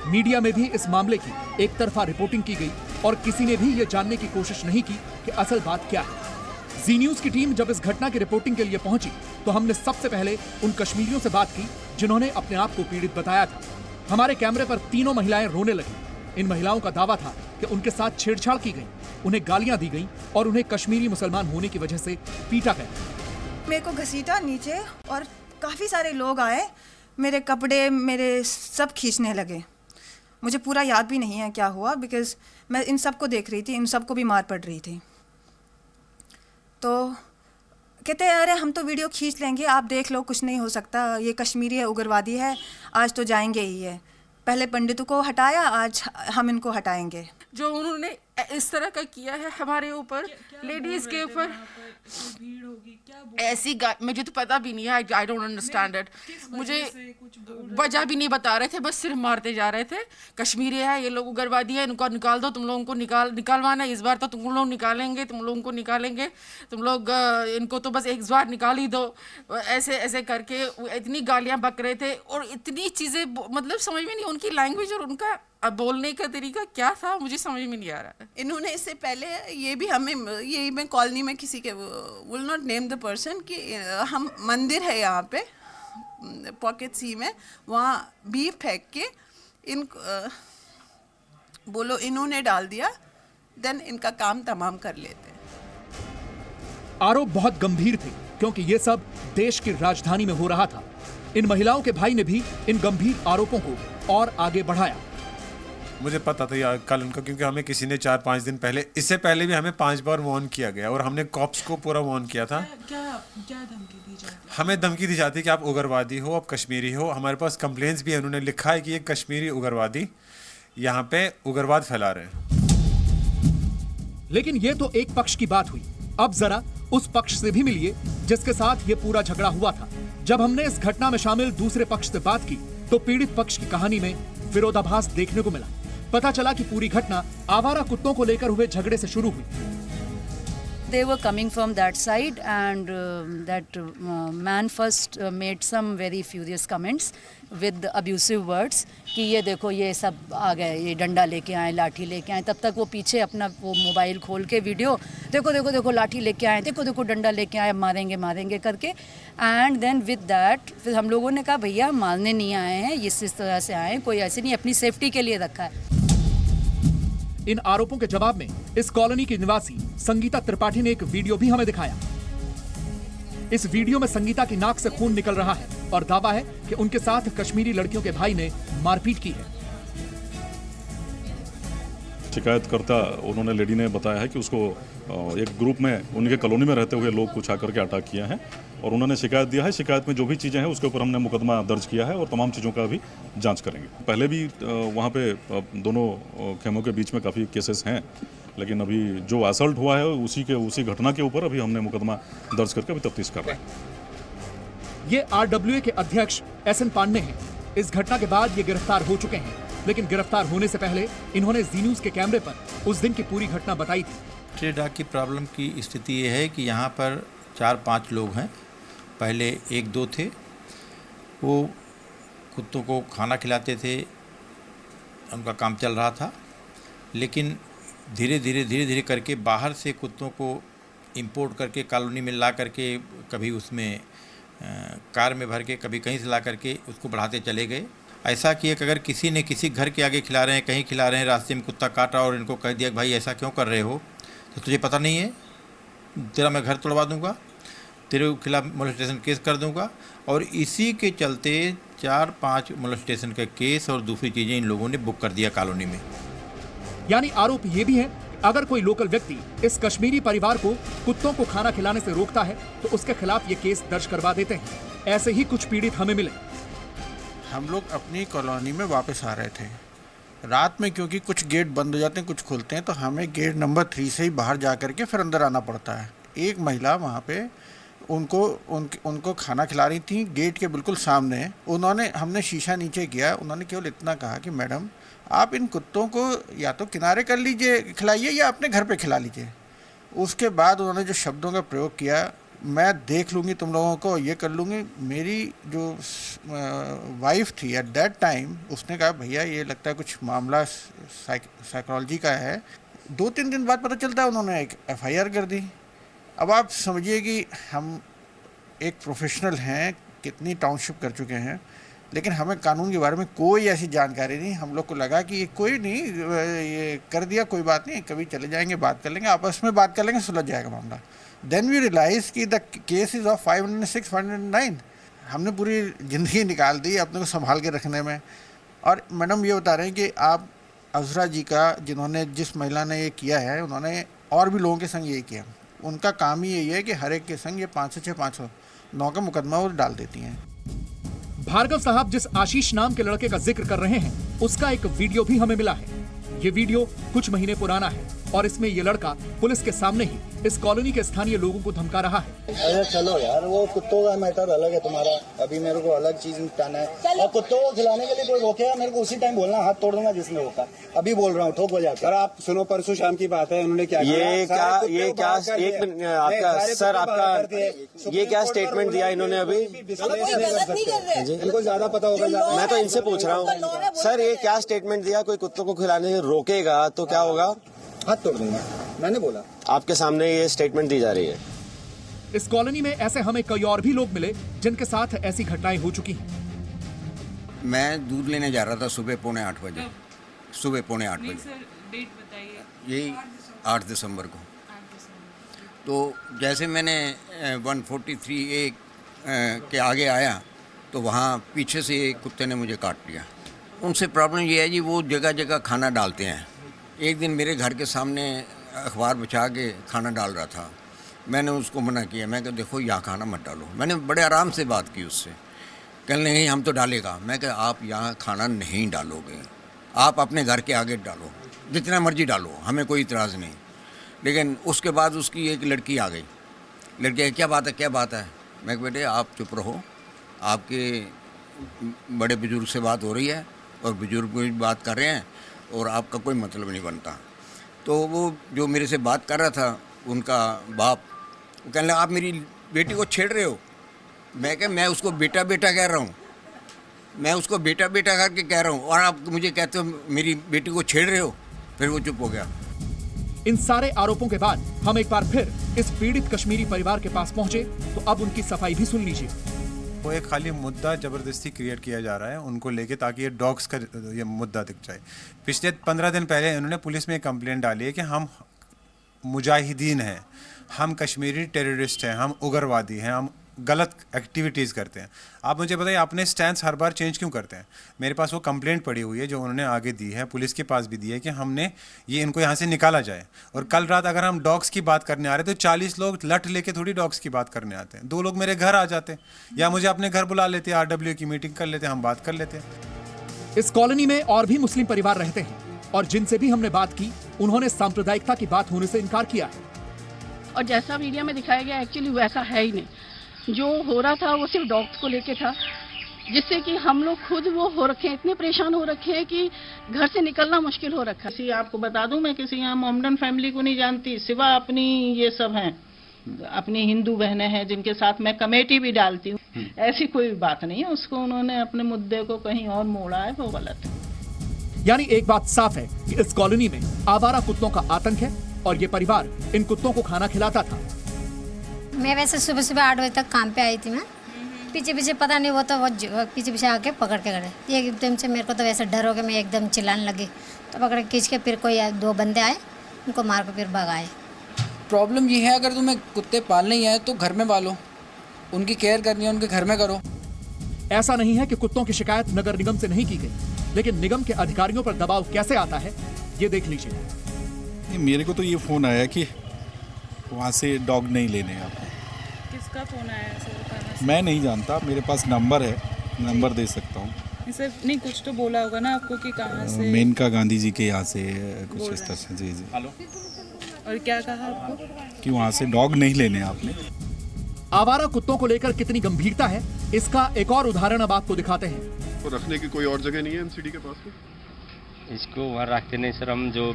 मीडिया में भी इस मामले की एक तरफा रिपोर्टिंग की गई और किसी ने भी यह जानने की कोशिश नहीं की कि असल बात क्या है। जी न्यूज की टीम जब इस घटना की रिपोर्टिंग के लिए पहुंची तो हमने सबसे पहले उन कश्मीरियों से बात की जिन्होंने अपने आप को पीड़ित बताया था। हमारे कैमरे पर तीनों महिलाएं रोने लगी। इन महिलाओं का दावा था कि उनके साथ छेड़छाड़ की गई, उन्हें गालियां दी गई और उन्हें कश्मीरी मुसलमान होने की वजह से पीटा गया।
मेरे को घसीटा नीचे और काफ़ी सारे लोग आए, मेरे कपड़े मेरे सब खींचने लगे। मुझे पूरा याद भी नहीं है क्या हुआ, बिकॉज मैं इन सबको देख रही थी, इन सबको भी मार पड़ रही थी। तो कहते हैं अरे हम तो वीडियो खींच लेंगे, आप देख लो, कुछ नहीं हो सकता, ये कश्मीरी है, उग्रवादी है, आज तो जाएंगे ही है। पहले पंडितों को हटाया, आज हम इनको हटाएंगे।
जो उन्होंने इस तरह का किया है हमारे ऊपर, लेडीज के ऊपर ऐसी मुझे तो पता भी नहीं है, आई डोंट अंडरस्टैंड इट। मुझे वजह भी नहीं बता रहे थे, बस सिर्फ मारते जा रहे थे। कश्मीरी है, ये लोग उग्रवादी है, इनको निकाल दो, तुम लोगों को निकालवाना है, इस बार तो तुम लोग निकालेंगे, तुम लोगों को निकालेंगे, तुम लोग इनको तो बस एक बार निकाल ही दो। ऐसे ऐसे करके इतनी गालियाँ बक रहे थे और इतनी चीज़ें, मतलब समझ में नहीं, उनकी लैंग्वेज और उनका बोलने का तरीका क्या था मुझे समझ में नहीं आ रहा है।
इन्होंने इससे पहले ये भी हमें, यही मैं कॉलोनी में किसी के, will not name the person, कि हम मंदिर है यहाँ पे पॉकेट सी में, वहाँ भी फेंक के इन बोलो इन्होंने डाल दिया, देन इनका काम तमाम कर लेते।
आरोप बहुत गंभीर थे क्योंकि ये सब देश की राजधानी में हो रहा था। इन महिलाओं के भाई ने भी इन गंभीर आरोपों को और आगे बढ़ाया।
मुझे पता था यार कल उनका, क्योंकि हमें किसी ने 4-5 दिन पहले, इससे पहले भी हमें 5 बार वार्न किया गया और हमने कॉप्स को पूरा वार्न किया था।
क्या धमकी दी जाती है?
हमें धमकी दी जाती है कि आप उग्रवादी हो, आप कश्मीरी हो। हमारे पास कंप्लेंट्स भी है, उन्होंने लिखा है कि ये कश्मीरी उग्रवादी यहाँ पे उग्रवाद फैला रहे हैं।
लेकिन ये तो एक पक्ष की बात हुई, अब जरा उस पक्ष से भी मिलिए जिसके साथ ये पूरा झगड़ा हुआ था। जब हमने इस घटना में शामिल दूसरे पक्ष से बात की तो पीड़ित पक्ष की कहानी में विरोधाभास देखने को मिला। पता चला कि पूरी घटना आवारा कुत्तों को लेकर हुए झगड़े से शुरू हुई।
They were coming from that side and that man first made some very furious comments with abusive words कि ये देखो ये सब आ गए, ये डंडा लेके आए, लाठी लेके आए। तब तक वो पीछे अपना वो मोबाइल खोल के वीडियो, देखो देखो देखो लाठी लेके आए, देखो देखो डंडा लेके आए, मारेंगे मारेंगे करके। एंड देन विद दैट फिर हम लोगों ने कहा भैया मारने नहीं आए हैं, इस तरह से आए, कोई ऐसे नहीं, अपनी सेफ्टी के लिए रखा है।
इन आरोपों के जवाब में इस कॉलोनी की निवासी संगीता त्रिपाठी ने एक वीडियो भी हमें दिखाया। इस वीडियो में संगीता की नाक से खून निकल रहा है और दावा है कि उनके साथ कश्मीरी लड़कियों के भाई ने मारपीट की है।
शिकायतकर्ता उन्होंने लेडी ने बताया है कि उसको एक ग्रुप में उनके कॉलोनी में रहते हुए लोग कुछ आकर के अटैक किया है और उन्होंने शिकायत दिया है। शिकायत में जो भी चीज़ें हैं उसके ऊपर हमने मुकदमा दर्ज किया है और तमाम चीज़ों का भी जांच करेंगे। पहले भी वहाँ पे दोनों खेमों के बीच में काफ़ी केसेस हैं, लेकिन अभी जो असल्ट हुआ है उसी घटना के ऊपर अभी हमने मुकदमा दर्ज करके अभी तफ्तीश कर रहे हैं।
ये RWA के अध्यक्ष SN पांडे हैं। इस घटना के बाद ये गिरफ्तार हो चुके हैं, लेकिन गिरफ्तार होने से पहले इन्होंने जी न्यूज़ के कैमरे पर उस दिन की पूरी घटना बताई थी।
स्ट्रे डॉग की प्रॉब्लम की स्थिति ये है कि यहाँ पर 4-5 लोग हैं। पहले 1-2 थे, वो कुत्तों को खाना खिलाते थे, उनका काम चल रहा था। लेकिन धीरे धीरे करके बाहर से कुत्तों को इंपोर्ट करके कॉलोनी में ला करके, कभी उसमें कार में भर के, कभी कहीं से ला करके उसको बढ़ाते चले गए। ऐसा कि अगर किसी ने किसी घर के आगे खिला रहे हैं, कहीं खिला रहे हैं, रास्ते में कुत्ता काटा और इनको कह दिया भाई ऐसा क्यों कर रहे हो, तो तुझे पता नहीं है, तेरा मैं घर तोड़वा दूंगा, तेरे खिलाफ मोलेस्टेशन केस कर दूंगा। और इसी के चलते 4-5 मोलेस्टेशन का केस और दूसरी चीज़ें इन लोगों ने बुक कर दिया कॉलोनी में।
यानी आरोप ये भी है, अगर कोई लोकल व्यक्ति इस कश्मीरी परिवार को कुत्तों को खाना खिलाने से रोकता है तो उसके खिलाफ ये केस दर्ज करवा देते हैं। ऐसे ही कुछ पीड़ित हमें मिले।
हम लोग अपनी कॉलोनी में वापस आ रहे थे रात में, क्योंकि कुछ गेट बंद हो जाते हैं, कुछ खुलते हैं, तो हमें गेट नंबर 3 से ही बाहर जा करके फिर अंदर आना पड़ता है। एक महिला वहाँ पे उनको खाना खिला रही थी गेट के बिल्कुल सामने। हमने शीशा नीचे किया, उन्होंने केवल इतना कहा कि मैडम आप इन कुत्तों को या तो किनारे कर लीजिए, खिलाइए, या अपने घर पे खिला लीजिए। उसके बाद उन्होंने जो शब्दों का प्रयोग किया, मैं देख लूँगी तुम लोगों को, ये कर लूँगी। मेरी जो वाइफ थी एट दैट टाइम, उसने कहा भैया ये लगता है कुछ मामला साइकोलॉजी का है। 2-3 दिन बाद पता चलता है उन्होंने एक FIR कर दी। अब आप समझिए कि हम एक प्रोफेशनल हैं, कितनी टाउनशिप कर चुके हैं, लेकिन हमें कानून के बारे में कोई ऐसी जानकारी नहीं। हम लोग को लगा कि ये कोई नहीं, ये कर दिया, कोई बात नहीं, कभी चले जाएंगे, बात कर लेंगे, आपस में बात कर लेंगे, सुलझ जाएगा मामला। देन वी रियलाइज कि द केस इज़ ऑफ 506, 509। हमने पूरी ज़िंदगी निकाल दी अपने को संभाल के रखने में। और मैडम ये बता रहे हैं कि आप अजरा जी का, जिन्होंने, जिस महिला ने ये किया है, उन्होंने और भी लोगों के संग यही किया। उनका काम ही यही है कि हर एक के संग ये 506, 509 का मुकदमा वो डाल देती हैं।
भार्गव साहब जिस आशीष नाम के लड़के का जिक्र कर रहे हैं, उसका एक वीडियो भी हमें मिला है। ये वीडियो कुछ महीने पुराना है। और इसमें ये लड़का पुलिस के सामने ही इस कॉलोनी के स्थानीय लोगों को धमका रहा है।
अरे चलो यार, वो कुत्तों का मैटर अलग है तुम्हारा, अभी मेरे को अलग चीज निपटाना है। और कुत्तों को खिलाने के लिए कोई रोकेगा मेरे को उसी टाइम बोलना, हाथ तोड़ दूंगा जिसने रोका। अभी बोल रहा हूँ, ठोक बजा के।
सर आप सुनो, परसों शाम की बात है, उन्होंने क्या
ये क्या स्टेटमेंट दिया इन्होंने अभी? इनको ज्यादा पता होगा। मैं तो इनसे पूछ रहा हूँ सर, ये क्या स्टेटमेंट दिया? कोई कुत्तों को खिलाने रोकेगा तो क्या होगा? हाथ तोड़ दूंगा, मैंने बोला। आपके सामने ये स्टेटमेंट दी जा रही है।
इस कॉलोनी में ऐसे हमें कई और भी लोग मिले जिनके साथ ऐसी घटनाएं हो चुकी हैं।
मैं दूध लेने जा रहा था सुबह 7:45 बजे, सुबह 7:45 बजे।
डेट बताइए।
यही 8 दिसंबर को। तो जैसे मैंने 143A के आगे आया तो वहाँ पीछे से एक कुत्ते ने मुझे काट लिया। उनसे प्रॉब्लम ये है जी, वो जगह जगह खाना डालते हैं। एक दिन मेरे घर के सामने अखबार बिछा के खाना डाल रहा था, मैंने उसको मना किया। मैं कहा देखो यहाँ खाना मत डालो। मैंने बड़े आराम से बात की उससे। कहने नहीं हम तो डालेगा। मैं कहा आप यहाँ खाना नहीं डालोगे, आप अपने घर के आगे डालो, जितना मर्जी डालो, हमें कोई इतराज़ नहीं। लेकिन उसके बाद उसकी एक लड़की आ गई। लड़की क्या बात है, क्या बात है? मैं कहा बेटे आप चुप रहो, आपके बड़े बुजुर्ग से बात हो रही है और बुजुर्ग कोई बात कर रहे हैं और आपका कोई मतलब नहीं बनता। तो वो जो मेरे से बात कर रहा था उनका बाप, वो कहने लगा आप मेरी बेटी को छेड़ रहे हो। मैं कह मैं उसको बेटा बेटा कह रहा हूँ, मैं उसको बेटा बेटा करके कह रहा हूँ और आप मुझे कहते हो मेरी बेटी को छेड़ रहे हो। फिर वो चुप हो गया।
इन सारे आरोपों के बाद हम एक बार फिर इस पीड़ित कश्मीरी परिवार के पास पहुंचे तो अब उनकी सफाई भी सुन लीजिए।
वो एक खाली मुद्दा ज़बरदस्ती क्रिएट किया जा रहा है उनको लेके, ताकि ये डॉग्स का ये मुद्दा दिख जाए। पिछले 15 दिन पहले इन्होंने पुलिस में एक कंप्लेंट डाली है कि हम मुजाहिदीन हैं, हम कश्मीरी टेररिस्ट हैं, हम उग्रवादी हैं, हम गलत एक्टिविटीज़ करते हैं। आप मुझे बताइए अपने स्टैंड हर बार चेंज क्यों करते हैं? मेरे पास वो कंप्लेंट पड़ी हुई है जो उन्होंने आगे दी है, पुलिस के पास भी दी है कि हमने ये इनको यहाँ से निकाला जाए। और कल रात अगर हम डॉग्स की बात करने आ रहे तो 40 लोग लठ लेके थोड़ी डॉग्स की बात करने आते हैं। 2 लोग मेरे घर आ जाते हैं या मुझे अपने घर बुला लेते हैं, RW की मीटिंग कर लेते हैं, हम बात कर लेते हैं।
इस कॉलोनी में और भी मुस्लिम परिवार रहते हैं और जिनसे भी हमने बात की उन्होंने सांप्रदायिकता की बात होने से इनकार किया है।
और जैसा मीडिया में दिखाया गया एक्चुअली वैसा है ही नहीं। जो हो रहा था वो सिर्फ डॉग्स को लेके था, जिससे कि हम लोग खुद वो हो रखे हैं, इतने परेशान हो रखे हैं कि घर से निकलना मुश्किल हो रखा है। आपको बता दूं मैं किसी यहाँ मोहम्मदन फैमिली को नहीं जानती, सिवा अपनी ये सब हैं, अपनी हिंदू बहनें हैं जिनके साथ मैं कमेटी भी डालती हूँ। ऐसी कोई बात नहीं है। उसको उन्होंने अपने मुद्दे को कहीं और मोड़ा है, वो गलत है।
यानी एक बात साफ है कि इस कॉलोनी में आवारा कुत्तों का आतंक है और ये परिवार इन कुत्तों को खाना खिलाता था।
मैं वैसे सुबह 8 बजे तक काम पे आई थी। मैं पीछे पता नहीं, वो तो वो पीछे आके पकड़ के गए एकदम से। मेरे को तो वैसे डर हो गया, मैं एकदम चिल्लाने लगी तो पकड़ के खींच के फिर कोई 2 बंदे आए, उनको मार के फिर भगाए।
प्रॉब्लम ये है अगर तुम्हें कुत्ते पालने ही आए तो घर में पालो, उनकी केयर करनी है उनके घर में करो।
ऐसा नहीं है कि कुत्तों की शिकायत नगर निगम से नहीं की गई, लेकिन निगम के अधिकारियों पर दबाव कैसे आता है ये देख लीजिए।
मेरे को तो ये फोन आया कि वहाँ से डॉग नहीं लेने आप।
किसका फोन आया सर?
मैं नहीं जानता, मेरे पास नंबर है, नंबर दे सकता हूँ।
सर नहीं कुछ तो बोला होगा ना आपको कि कहाँ से?
मेनका गांधी जी के यहाँ से कुछ इस तरह से। जी जी।
हेलो। और क्या कहा आपको?
कि वहाँ से डॉग नहीं लेने आपने।
आवारा कुत्तों को लेकर कितनी गंभीरता है इसका एक और उदाहरण अब आपको दिखाते हैं।
तो रखने की कोई और जगह नहीं है MCD के पास में?
इसको वहाँ रखते नहीं सर, हम जो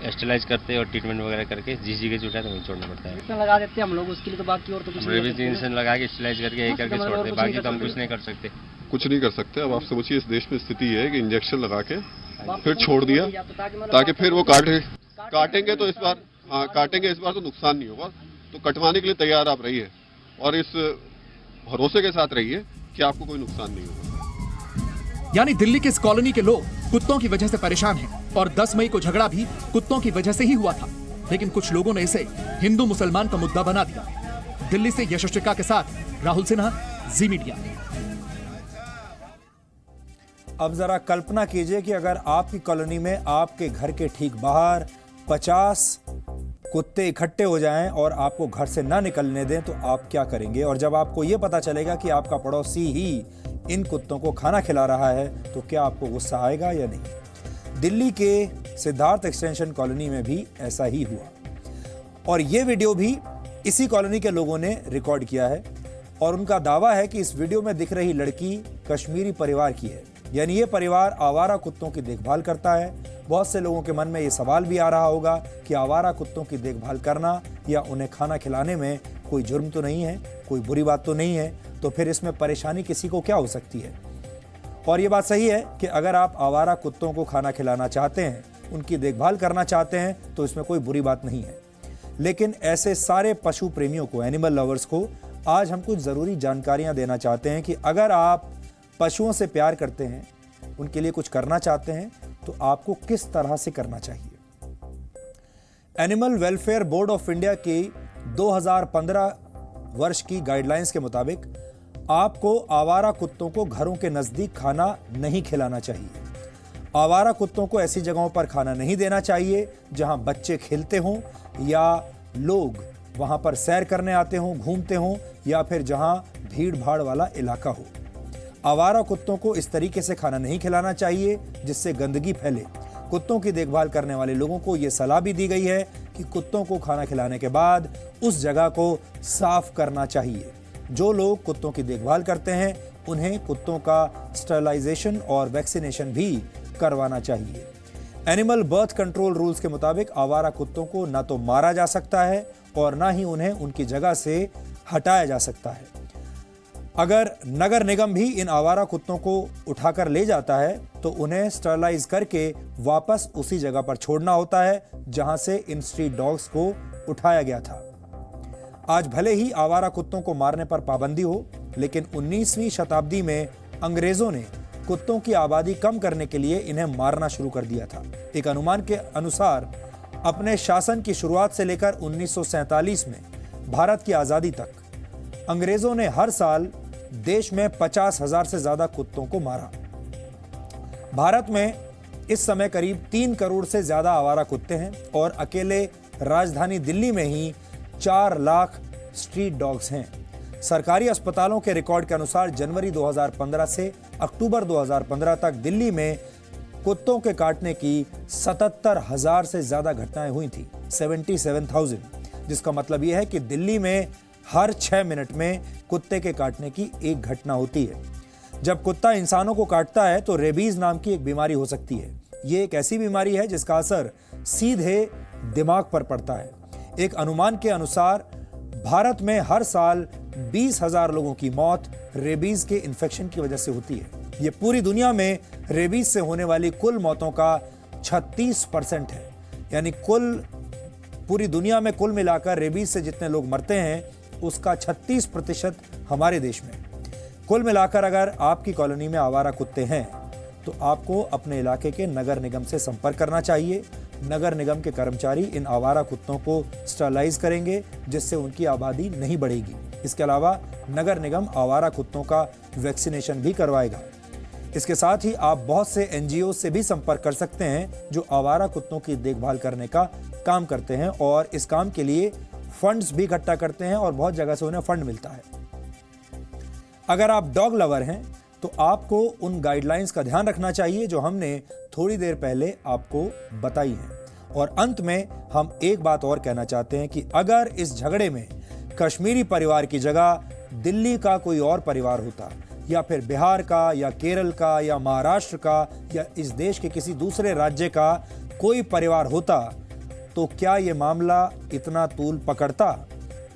स्टेलाइज करते हैं और ट्रीटमेंट वगैरह करके जिस जगह छूटा है तो वहीं छोड़ना पड़ता है।
इतना लगा देते हैं हम लोग उसके लिए, तो बाकी और तो कुछ नहीं।
इंजेक्शन लगा के स्टेलाइज करके यही करके छोड़ते हैं, बाकी तो हम कुछ नहीं कर सकते।
कुछ नहीं कर सकते। अब आप सोचिए इस देश में स्थिति है कि इंजेक्शन लगा के फिर छोड़ दिया ताकि फिर वो काटेंगे तो इस बार काटेंगे, इस बार तो नुकसान नहीं होगा, तो कटवाने के लिए तैयार आप रहिए और इस भरोसे के साथ रहिए कि आपको कोई नुकसान नहीं होगा।
यानी दिल्ली के इस कॉलोनी के लोग कुत्तों की वजह से परेशान हैं और 10 मई को झगड़ा भी कुत्तों की वजह से ही हुआ था, लेकिन कुछ लोगों ने इसे हिंदू मुसलमान का मुद्दा बना दिया। दिल्ली से यशस्विका के साथ राहुल सिन्हा, जी मीडिया।
अब जरा कल्पना कीजिए कि अगर आपकी कॉलोनी में आपके घर के ठीक बाहर 50 कुत्ते इकट्ठे हो जाएं और आपको घर से ना निकलने दें तो आप क्या करेंगे? और जब आपको यह पता चलेगा कि आपका पड़ोसी ही इन कुत्तों को खाना खिला रहा है तो क्या आपको गुस्सा आएगा या नहीं? दिल्ली के सिद्धार्थ एक्सटेंशन कॉलोनी में भी ऐसा ही हुआ और ये वीडियो भी इसी कॉलोनी के लोगों ने रिकॉर्ड किया है और उनका दावा है कि इस वीडियो में दिख रही लड़की कश्मीरी परिवार की है, यानी ये परिवार आवारा कुत्तों की देखभाल करता है। बहुत से लोगों के मन में ये सवाल भी आ रहा होगा कि आवारा कुत्तों की देखभाल करना या उन्हें खाना खिलाने में कोई जुर्म तो नहीं है, कोई बुरी बात तो नहीं है, तो फिर इसमें परेशानी किसी को क्या हो सकती है। और ये बात सही है कि अगर आप आवारा कुत्तों को खाना खिलाना चाहते हैं, उनकी देखभाल करना चाहते हैं, तो इसमें कोई बुरी बात नहीं है। लेकिन ऐसे सारे पशु प्रेमियों को, एनिमल लवर्स को आज हम कुछ ज़रूरी जानकारियां देना चाहते हैं कि अगर आप पशुओं से प्यार करते हैं, उनके लिए कुछ करना चाहते हैं, तो आपको किस तरह से करना चाहिए। Animal welfare board of India की 2015 वर्ष की गाइडलाइंस के मुताबिक आपको आवारा कुत्तों को घरों के नज़दीक खाना नहीं खिलाना चाहिए। आवारा कुत्तों को ऐसी जगहों पर खाना नहीं देना चाहिए जहां बच्चे खेलते हों या लोग वहां पर सैर करने आते हों, घूमते हों, या फिर जहां भीड़ भाड़ वाला इलाका हो। आवारा कुत्तों को इस तरीके से खाना नहीं खिलाना चाहिए जिससे गंदगी फैले। कुत्तों की देखभाल करने वाले लोगों को यह सलाह भी दी गई है कि कुत्तों को खाना खिलाने के बाद उस जगह को साफ करना चाहिए। जो लोग कुत्तों की देखभाल करते हैं उन्हें कुत्तों का स्टरलाइजेशन और वैक्सीनेशन भी करवाना चाहिए। एनिमल बर्थ कंट्रोल रूल्स के मुताबिक आवारा कुत्तों को ना तो मारा जा सकता है और ना ही उन्हें उनकी जगह से हटाया जा सकता है। अगर नगर निगम भी इन आवारा कुत्तों को उठाकर ले जाता है तो उन्हें स्टरलाइज करके वापस उसी जगह पर छोड़ना होता है जहां से इन स्ट्रीट डॉग्स को उठाया गया था। आज भले ही आवारा कुत्तों को मारने पर पाबंदी हो, लेकिन 19वीं शताब्दी में अंग्रेजों ने कुत्तों की आबादी कम करने के लिए इन्हें मारना शुरू कर दिया था। एक अनुमान के अनुसार अपने शासन की शुरुआत से लेकर 1947 में भारत की आजादी तक अंग्रेजों ने हर साल देश में 50,000 से ज्यादा कुत्तों को मारा। भारत में इस समय करीब 3 करोड़ से ज्यादा आवारा कुत्ते हैं और अकेले राजधानी दिल्ली में ही 4 लाख स्ट्रीट डॉग्स हैं। सरकारी अस्पतालों के रिकॉर्ड के अनुसार जनवरी 2015 से अक्टूबर 2015 तक दिल्ली में कुत्तों के काटने की 77,000 से ज्यादा घटनाएं हुई थी, 77,000, जिसका मतलब यह है कि दिल्ली में हर 6 मिनट में कुत्ते के काटने की एक घटना होती है। जब कुत्ता इंसानों को काटता है तो रेबीज नाम की एक बीमारी हो सकती है। ये एक ऐसी बीमारी है जिसका असर सीधे दिमाग पर पड़ता है। एक अनुमान के अनुसार भारत में हर साल 20,000 लोगों की मौत रेबीज के इन्फेक्शन की वजह से होती है। ये पूरी दुनिया में रेबीज से होने वाली कुल मौतों का 36% है, यानी पूरी दुनिया में कुल मिलाकर रेबीज से जितने लोग मरते हैं उसका 36% हमारे देश में। कुल मिलाकर अगर आपकी कॉलोनी में आवारा कुत्ते हैं तो आपको अपने इलाके के नगर निगम से संपर्क करना चाहिए। नगर निगम के कर्मचारी इन आवारा कुत्तों को स्टरलाइज करेंगे जिससे उनकी आबादी नहीं बढ़ेगी। इसके अलावा नगर निगम आवारा कुत्तों का वैक्सीनेशन भी करवाएगा। इसके साथ ही आप बहुत से एनजीओ से भी संपर्क कर सकते हैं जो आवारा कुत्तों की देखभाल करने का काम करते हैं और इस काम के लिए फंड्स भी इकट्ठा करते हैं और बहुत जगह से उन्हें फंड मिलता है। अगर आप डॉग लवर हैं तो आपको उन गाइडलाइंस का ध्यान रखना चाहिए जो हमने थोड़ी देर पहले आपको बताई हैं। और अंत में हम एक बात और कहना चाहते हैं कि अगर इस झगड़े में कश्मीरी परिवार की जगह दिल्ली का कोई और परिवार होता या फिर बिहार का या केरल का या महाराष्ट्र का या इस देश के किसी दूसरे राज्य का कोई परिवार होता तो क्या ये मामला इतना तूल पकड़ता?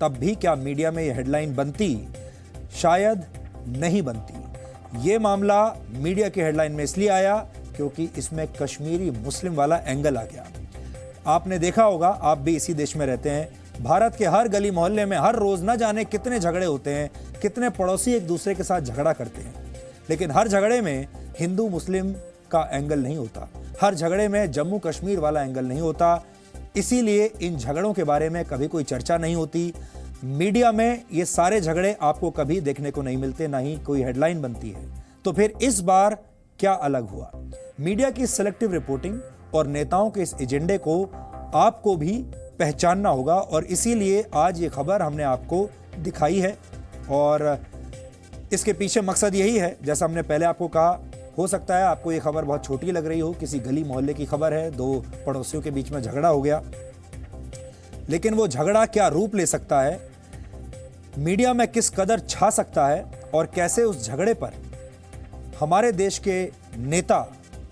तब भी क्या मीडिया में ये हेडलाइन बनती? शायद नहीं बनती। ये मामला मीडिया की हेडलाइन में इसलिए आया क्योंकि इसमें कश्मीरी मुस्लिम वाला एंगल आ गया। आपने देखा होगा, आप भी इसी देश में रहते हैं, भारत के हर गली मोहल्ले में हर रोज न जाने कितने झगड़े होते हैं, कितने पड़ोसी एक दूसरे के साथ झगड़ा करते हैं, लेकिन हर झगड़े में हिंदू मुस्लिम का एंगल नहीं होता, हर झगड़े में जम्मू कश्मीर वाला एंगल नहीं होता। इसीलिए इन झगड़ों के बारे में कभी कोई चर्चा नहीं होती। मीडिया में ये सारे झगड़े आपको कभी देखने को नहीं मिलते, ना ही कोई हेडलाइन बनती है। तो फिर इस बार क्या अलग हुआ? मीडिया की सिलेक्टिव रिपोर्टिंग और नेताओं के इस एजेंडे को आपको भी पहचानना होगा और इसीलिए आज ये खबर हमने आपको दिखाई है। और इसके पीछे मकसद यही है, जैसा हमने पहले आपको कहा, हो सकता है आपको ये खबर बहुत छोटी लग रही हो, किसी गली मोहल्ले की खबर है, दो पड़ोसियों के बीच में झगड़ा हो गया, लेकिन वो झगड़ा क्या रूप ले सकता है, मीडिया में किस कदर छा सकता है और कैसे उस झगड़े पर हमारे देश के नेता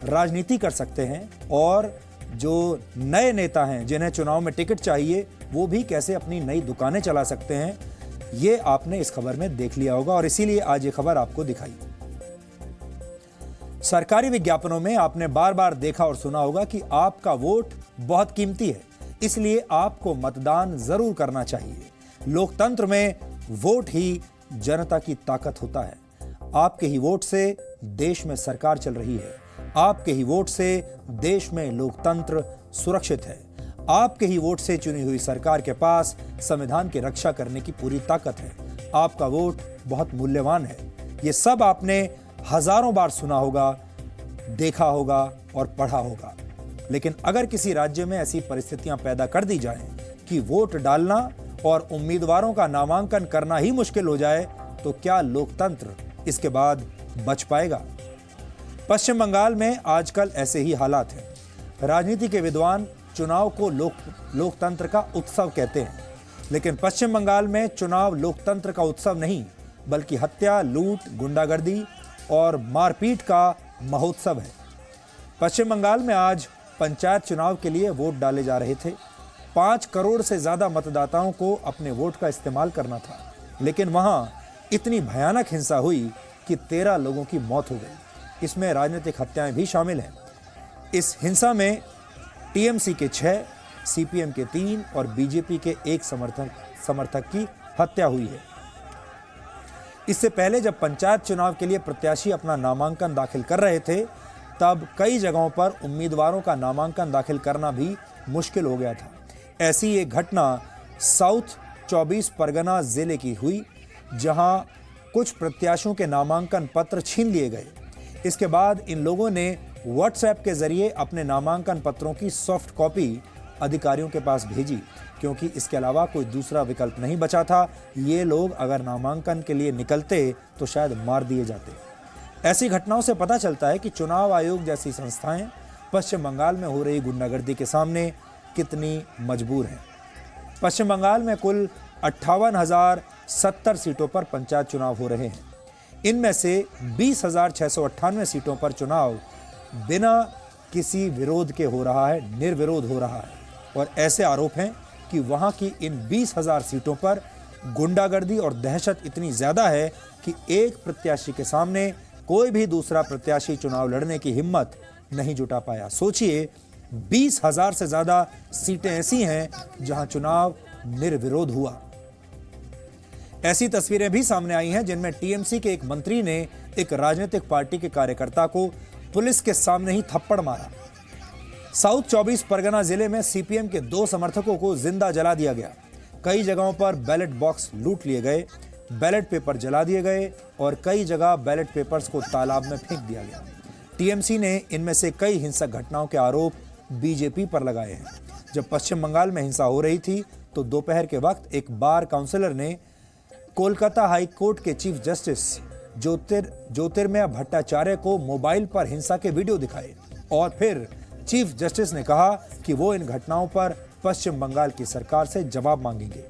राजनीति कर सकते हैं और जो नए नेता हैं जिन्हें चुनाव में टिकट चाहिए वो भी कैसे अपनी नई दुकानें चला सकते हैं, ये आपने इस खबर में देख लिया होगा और इसीलिए आज ये खबर आपको दिखाई। सरकारी विज्ञापनों में आपने बार बार देखा और सुना होगा कि आपका वोट बहुत कीमती है, इसलिए आपको मतदान जरूर करना चाहिए। लोकतंत्र में वोट ही जनता की ताकत होता है। आपके ही वोट से देश में सरकार चल रही है, आपके ही वोट से देश में लोकतंत्र सुरक्षित है, आपके ही वोट से चुनी हुई सरकार के पास संविधान की रक्षा करने की पूरी ताकत है। आपका वोट बहुत मूल्यवान है। ये सब आपने हजारों बार सुना होगा, देखा होगा और पढ़ा होगा। लेकिन अगर किसी राज्य में ऐसी परिस्थितियां पैदा कर दी जाएं कि वोट डालना और उम्मीदवारों का नामांकन करना ही मुश्किल हो जाए, तो क्या लोकतंत्र इसके बाद बच पाएगा? पश्चिम बंगाल में आजकल ऐसे ही हालात हैं। राजनीति के विद्वान चुनाव को लोकतंत्र का उत्सव कहते हैं, लेकिन पश्चिम बंगाल में चुनाव लोकतंत्र का उत्सव नहीं बल्कि हत्या, लूट, गुंडागर्दी और मारपीट का महोत्सव है। पश्चिम बंगाल में आज पंचायत चुनाव के लिए वोट डाले जा रहे थे। 5 करोड़ से ज्यादा मतदाताओं को अपने वोट का इस्तेमाल करना था, लेकिन वहां इतनी भयानक हिंसा हुई कि 13 लोगों की मौत हो गई। इसमें राजनीतिक हत्याएं भी शामिल हैं। इस हिंसा में टीएमसी के 6, सीपीएम के 3 और बीजेपी के 1 समर्थक की हत्या हुई है। इससे पहले जब पंचायत चुनाव के लिए प्रत्याशी अपना नामांकन दाखिल कर रहे थे, तब कई जगहों पर उम्मीदवारों का नामांकन दाखिल करना भी मुश्किल हो गया था। ऐसी एक घटना साउथ 24 परगना जिले की हुई, जहां कुछ प्रत्याशियों के नामांकन पत्र छीन लिए गए। इसके बाद इन लोगों ने व्हाट्सएप के जरिए अपने नामांकन पत्रों की सॉफ्ट कॉपी अधिकारियों के पास भेजी, क्योंकि इसके अलावा कोई दूसरा विकल्प नहीं बचा था। ये लोग अगर नामांकन के लिए निकलते तो शायद मार दिए जाते। ऐसी घटनाओं से पता चलता है कि चुनाव आयोग जैसी संस्थाएं पश्चिम बंगाल में हो रही गुंडागर्दी के सामने कितनी मजबूर हैं। पश्चिम बंगाल में कुल 58,070 सीटों पर पंचायत चुनाव हो रहे हैं। इनमें से 20,698 सीटों पर चुनाव बिना किसी विरोध के हो रहा है, निर्विरोध हो रहा है। और ऐसे आरोप हैं कि वहां की इन 20,000 सीटों पर गुंडागर्दी और दहशत इतनी ज्यादा है कि एक प्रत्याशी के सामने कोई भी दूसरा प्रत्याशी चुनाव लड़ने की हिम्मत नहीं जुटा पाया। सोचिए, 20,000 से ज्यादा सीटें ऐसी हैं जहां चुनाव निर्विरोध हुआ। ऐसी तस्वीरें भी सामने आई हैं जिनमें टीएमसी के एक मंत्री ने एक राजनीतिक पार्टी के कार्यकर्ता को पुलिस के सामने ही थप्पड़ मारा। साउथ 24 परगना जिले में सीपीएम के 2 समर्थकों को जिंदा जला दिया गया। कई जगहों पर बैलेट बॉक्स लूट लिए गए, बैलेट पेपर जला दिए गए और कई जगह बैलेट पेपर्स को तालाब में फेंक दिया गया। टीएमसी ने इनमें से कई हिंसक घटनाओं के आरोप बीजेपी पर लगाए हैं। जब पश्चिम बंगाल में हिंसा हो रही थी तो दोपहर के वक्त एक बार काउंसिलर ने कोलकाता हाई कोर्ट के चीफ जस्टिस ज्योतिर्मय भट्टाचार्य को मोबाइल पर हिंसा के वीडियो दिखाए और फिर चीफ जस्टिस ने कहा कि वो इन घटनाओं पर पश्चिम बंगाल की सरकार से जवाब मांगेंगे।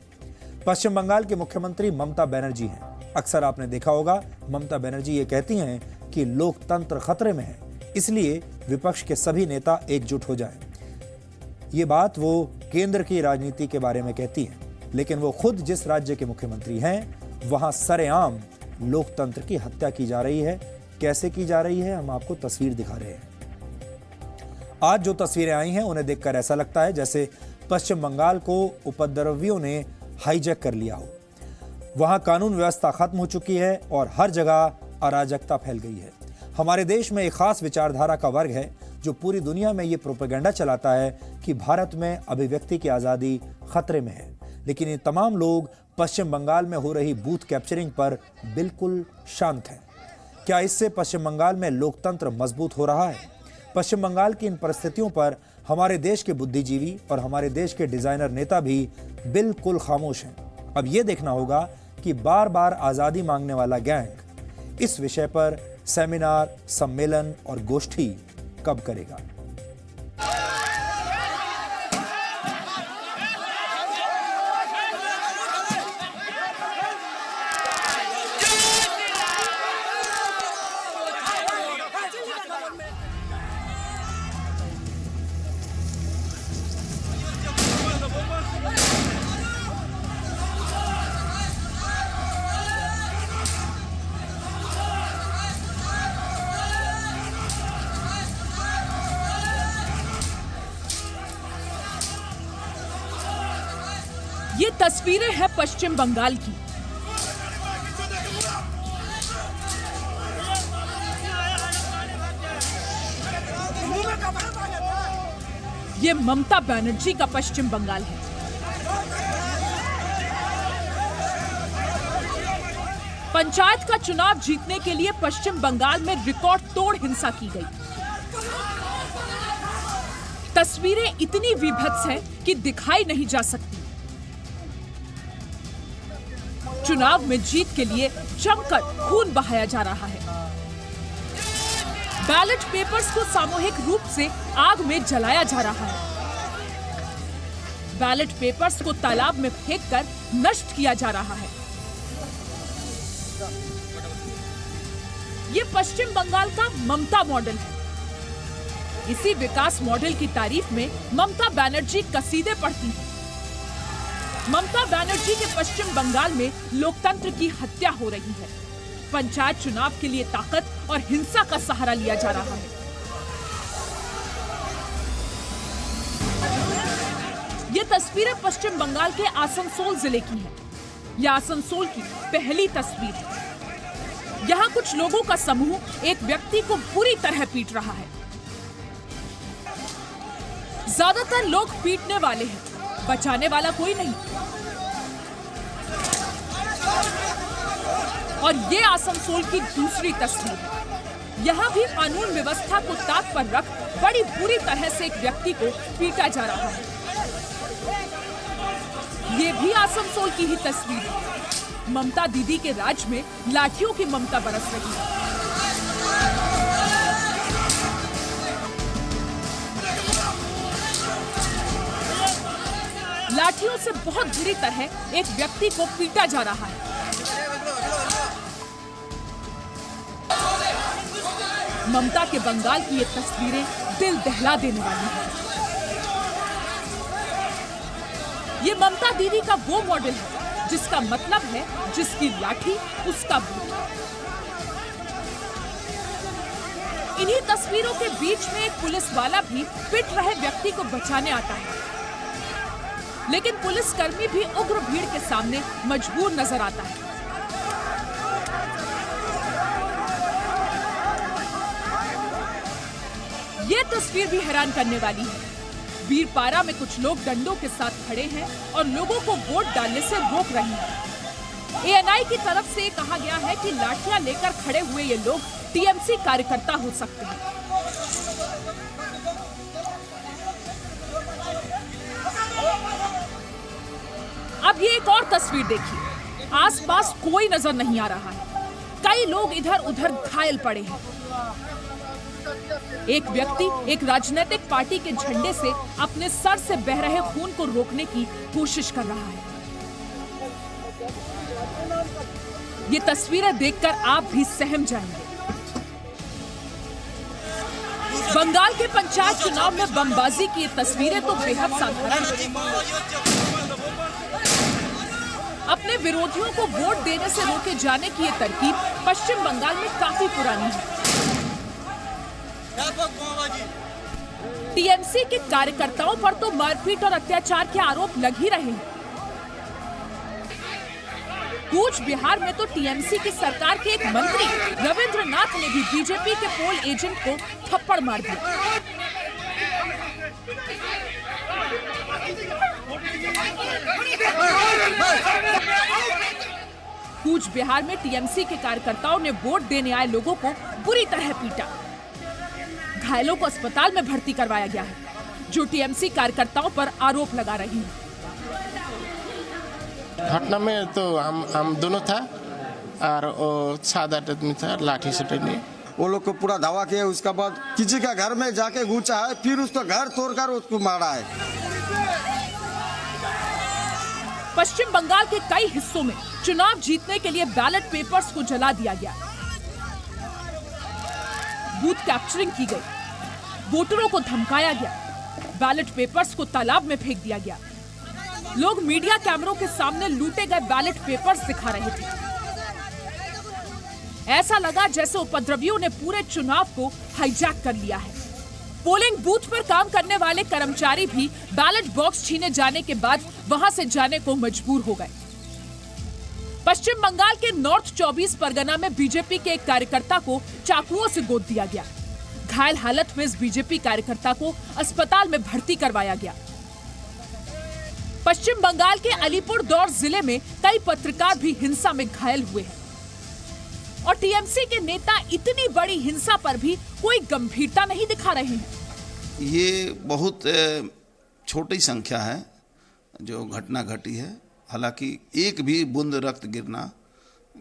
पश्चिम बंगाल के मुख्यमंत्री ममता बनर्जी हैं। अक्सर आपने देखा होगा, ममता बनर्जी ये कहती हैं कि लोकतंत्र खतरे में है, इसलिए विपक्ष के सभी नेता एकजुट हो जाएं। ये बात वो केंद्र की राजनीति के बारे में कहती हैं, लेकिन वो खुद जिस राज्य के मुख्यमंत्री हैं वहां सरेआम लोकतंत्र की हत्या की जा रही है। कैसे की जा रही है, हम आपको तस्वीर दिखा रहे हैं। आज जो तस्वीरें आई हैं उन्हें देखकर ऐसा लगता है जैसे पश्चिम बंगाल को उपद्रवियों ने हाईजैक कर लिया हो। वहां कानून व्यवस्था खत्म हो चुकी है और हर जगह अराजकता फैल गई है। हमारे देश में एक खास विचारधारा का वर्ग है जो पूरी दुनिया में ये प्रोपेगेंडा चलाता है कि भारत में अभिव्यक्ति की आज़ादी खतरे में है, लेकिन ये तमाम लोग पश्चिम बंगाल में हो रही बूथ कैप्चरिंग पर बिल्कुल शांत हैं। क्या इससे पश्चिम बंगाल में लोकतंत्र मजबूत हो रहा है? पश्चिम बंगाल की इन परिस्थितियों पर हमारे देश के बुद्धिजीवी और हमारे देश के डिजाइनर नेता भी बिल्कुल खामोश हैं। अब ये देखना होगा कि बार बार आज़ादी मांगने वाला गैंग इस विषय पर सेमिनार, सम्मेलन और गोष्ठी कब करेगा?
ये तस्वीरें हैं पश्चिम बंगाल की। ये ममता बनर्जी का पश्चिम बंगाल है। पंचायत का चुनाव जीतने के लिए पश्चिम बंगाल में रिकॉर्ड तोड़ हिंसा की गई। तस्वीरें इतनी विभत्स हैं कि दिखाई नहीं जा सकती। चुनाव में जीत के लिए जमकर खून बहाया जा रहा है। बैलेट पेपर्स को सामूहिक रूप से आग में जलाया जा रहा है। बैलेट पेपर्स को तालाब में फेंककर नष्ट किया जा रहा है। ये पश्चिम बंगाल का ममता मॉडल है। इसी विकास मॉडल की तारीफ में ममता बनर्जी कसीदे पढ़ती हैं। ममता बनर्जी के पश्चिम बंगाल में लोकतंत्र की हत्या हो रही है। पंचायत चुनाव के लिए ताकत और हिंसा का सहारा लिया जा रहा है। ये तस्वीरें पश्चिम बंगाल के आसनसोल जिले की हैं। यह आसनसोल की पहली तस्वीर है। यहाँ कुछ लोगों का समूह एक व्यक्ति को बुरी तरह पीट रहा है। ज्यादातर लोग पीटने वाले हैं, बचाने वाला कोई नहीं। और ये आसनसोल की दूसरी तस्वीर है। यहाँ भी कानून व्यवस्था को ताक पर रख बड़ी बुरी तरह से एक व्यक्ति को पीटा जा रहा है। ये भी आसनसोल की ही तस्वीर है। ममता दीदी के राज में लाठियों की ममता बरस रही है। लाठियों से बहुत बुरी तरह एक व्यक्ति को पीटा जा रहा है। ममता के बंगाल की ये तस्वीरें दिल दहला देने वाली हैं। ये ममता दीदी का वो मॉडल है जिसका मतलब है जिसकी लाठी उसका बूट। इन्हीं तस्वीरों के बीच में एक पुलिस वाला भी पिट रहे व्यक्ति को बचाने आता है, लेकिन पुलिसकर्मी भी उग्र भीड़ के सामने मजबूर नजर आता है। ये तस्वीर भी हैरान करने वाली है। वीरपारा में कुछ लोग डंडों के साथ खड़े हैं और लोगों को वोट डालने से रोक रहे हैं। एएनआई की तरफ से कहा गया है कि लाठियां लेकर खड़े हुए ये लोग टीएमसी कार्यकर्ता हो सकते हैं। अब ये एक और तस्वीर देखिए। आसपास कोई नजर नहीं आ रहा है। कई लोग इधर उधर घायल पड़े हैं। एक व्यक्ति एक राजनीतिक पार्टी के झंडे से अपने सर से बह रहे खून को रोकने की कोशिश कर रहा है। ये तस्वीरें देखकर आप भी सहम जाएंगे। बंगाल के पंचायत चुनाव में बमबाजी की ये तस्वीरें तो बेहद साधारण हैं। अपने विरोधियों को वोट देने से रोके जाने की ये तरकीब पश्चिम बंगाल में काफी पुरानी है। टीएमसी के कार्यकर्ताओं पर तो मारपीट और अत्याचार के आरोप लग ही रहे हैं। कूच बिहार में तो टीएमसी की सरकार के एक मंत्री रविंद्रनाथ ने भी बीजेपी के पोल एजेंट को थप्पड़ मार दिया। कूच बिहार में टीएमसी के कार्यकर्ताओं ने वोट देने आए लोगों को बुरी तरह पीटा। घायलों को अस्पताल में भर्ती करवाया गया है, जो टीएमसी कार्यकर्ताओं पर आरोप लगा रही हैं।
घटना में तो हम दोनों था, और वो 7-8 आदमी था, लाठी से टंगे।
वो लोग को पूरा धावा किया, उसके बाद किसी का घर में जाके घुसा है, फिर उसका घर तोड़कर उसको मारा है।
पश्चिम बंगाल के कई हिस्सों में चुनाव जीतने के लिए बैलेट पेपर्स को जला दिया गया, बूथ कैप्चरिंग की गई, वोटरों को धमकाया गया, बैलेट पेपर्स को तालाब में फेंक दिया गया। लोग मीडिया कैमरों के सामने लूटे गए बैलेट पेपर्स दिखा रहे थे। ऐसा लगा जैसे उपद्रवियों ने पूरे चुनाव को हाईजैक कर लिया है। पोलिंग बूथ पर काम करने वाले कर्मचारी भी बैलेट बॉक्स छीने जाने के बाद वहां से जाने को मजबूर हो गए। पश्चिम बंगाल के नॉर्थ 24 परगना में बीजेपी के एक कार्यकर्ता को चाकुओं से गोद दिया गया। घायल हालत में इस बीजेपी कार्यकर्ता को अस्पताल में भर्ती करवाया गया। पश्चिम बंगाल के अलीपुरदौर जिले में कई पत्रकार भी हिंसा में घायल हुए हैं और टीएमसी के नेता इतनी बड़ी हिंसा पर भी कोई गंभीरता नहीं दिखा रहे हैं।
ये बहुत छोटी संख्या है जो घटना घटी है, हालांकि एक भी बूंद रक्त गिरना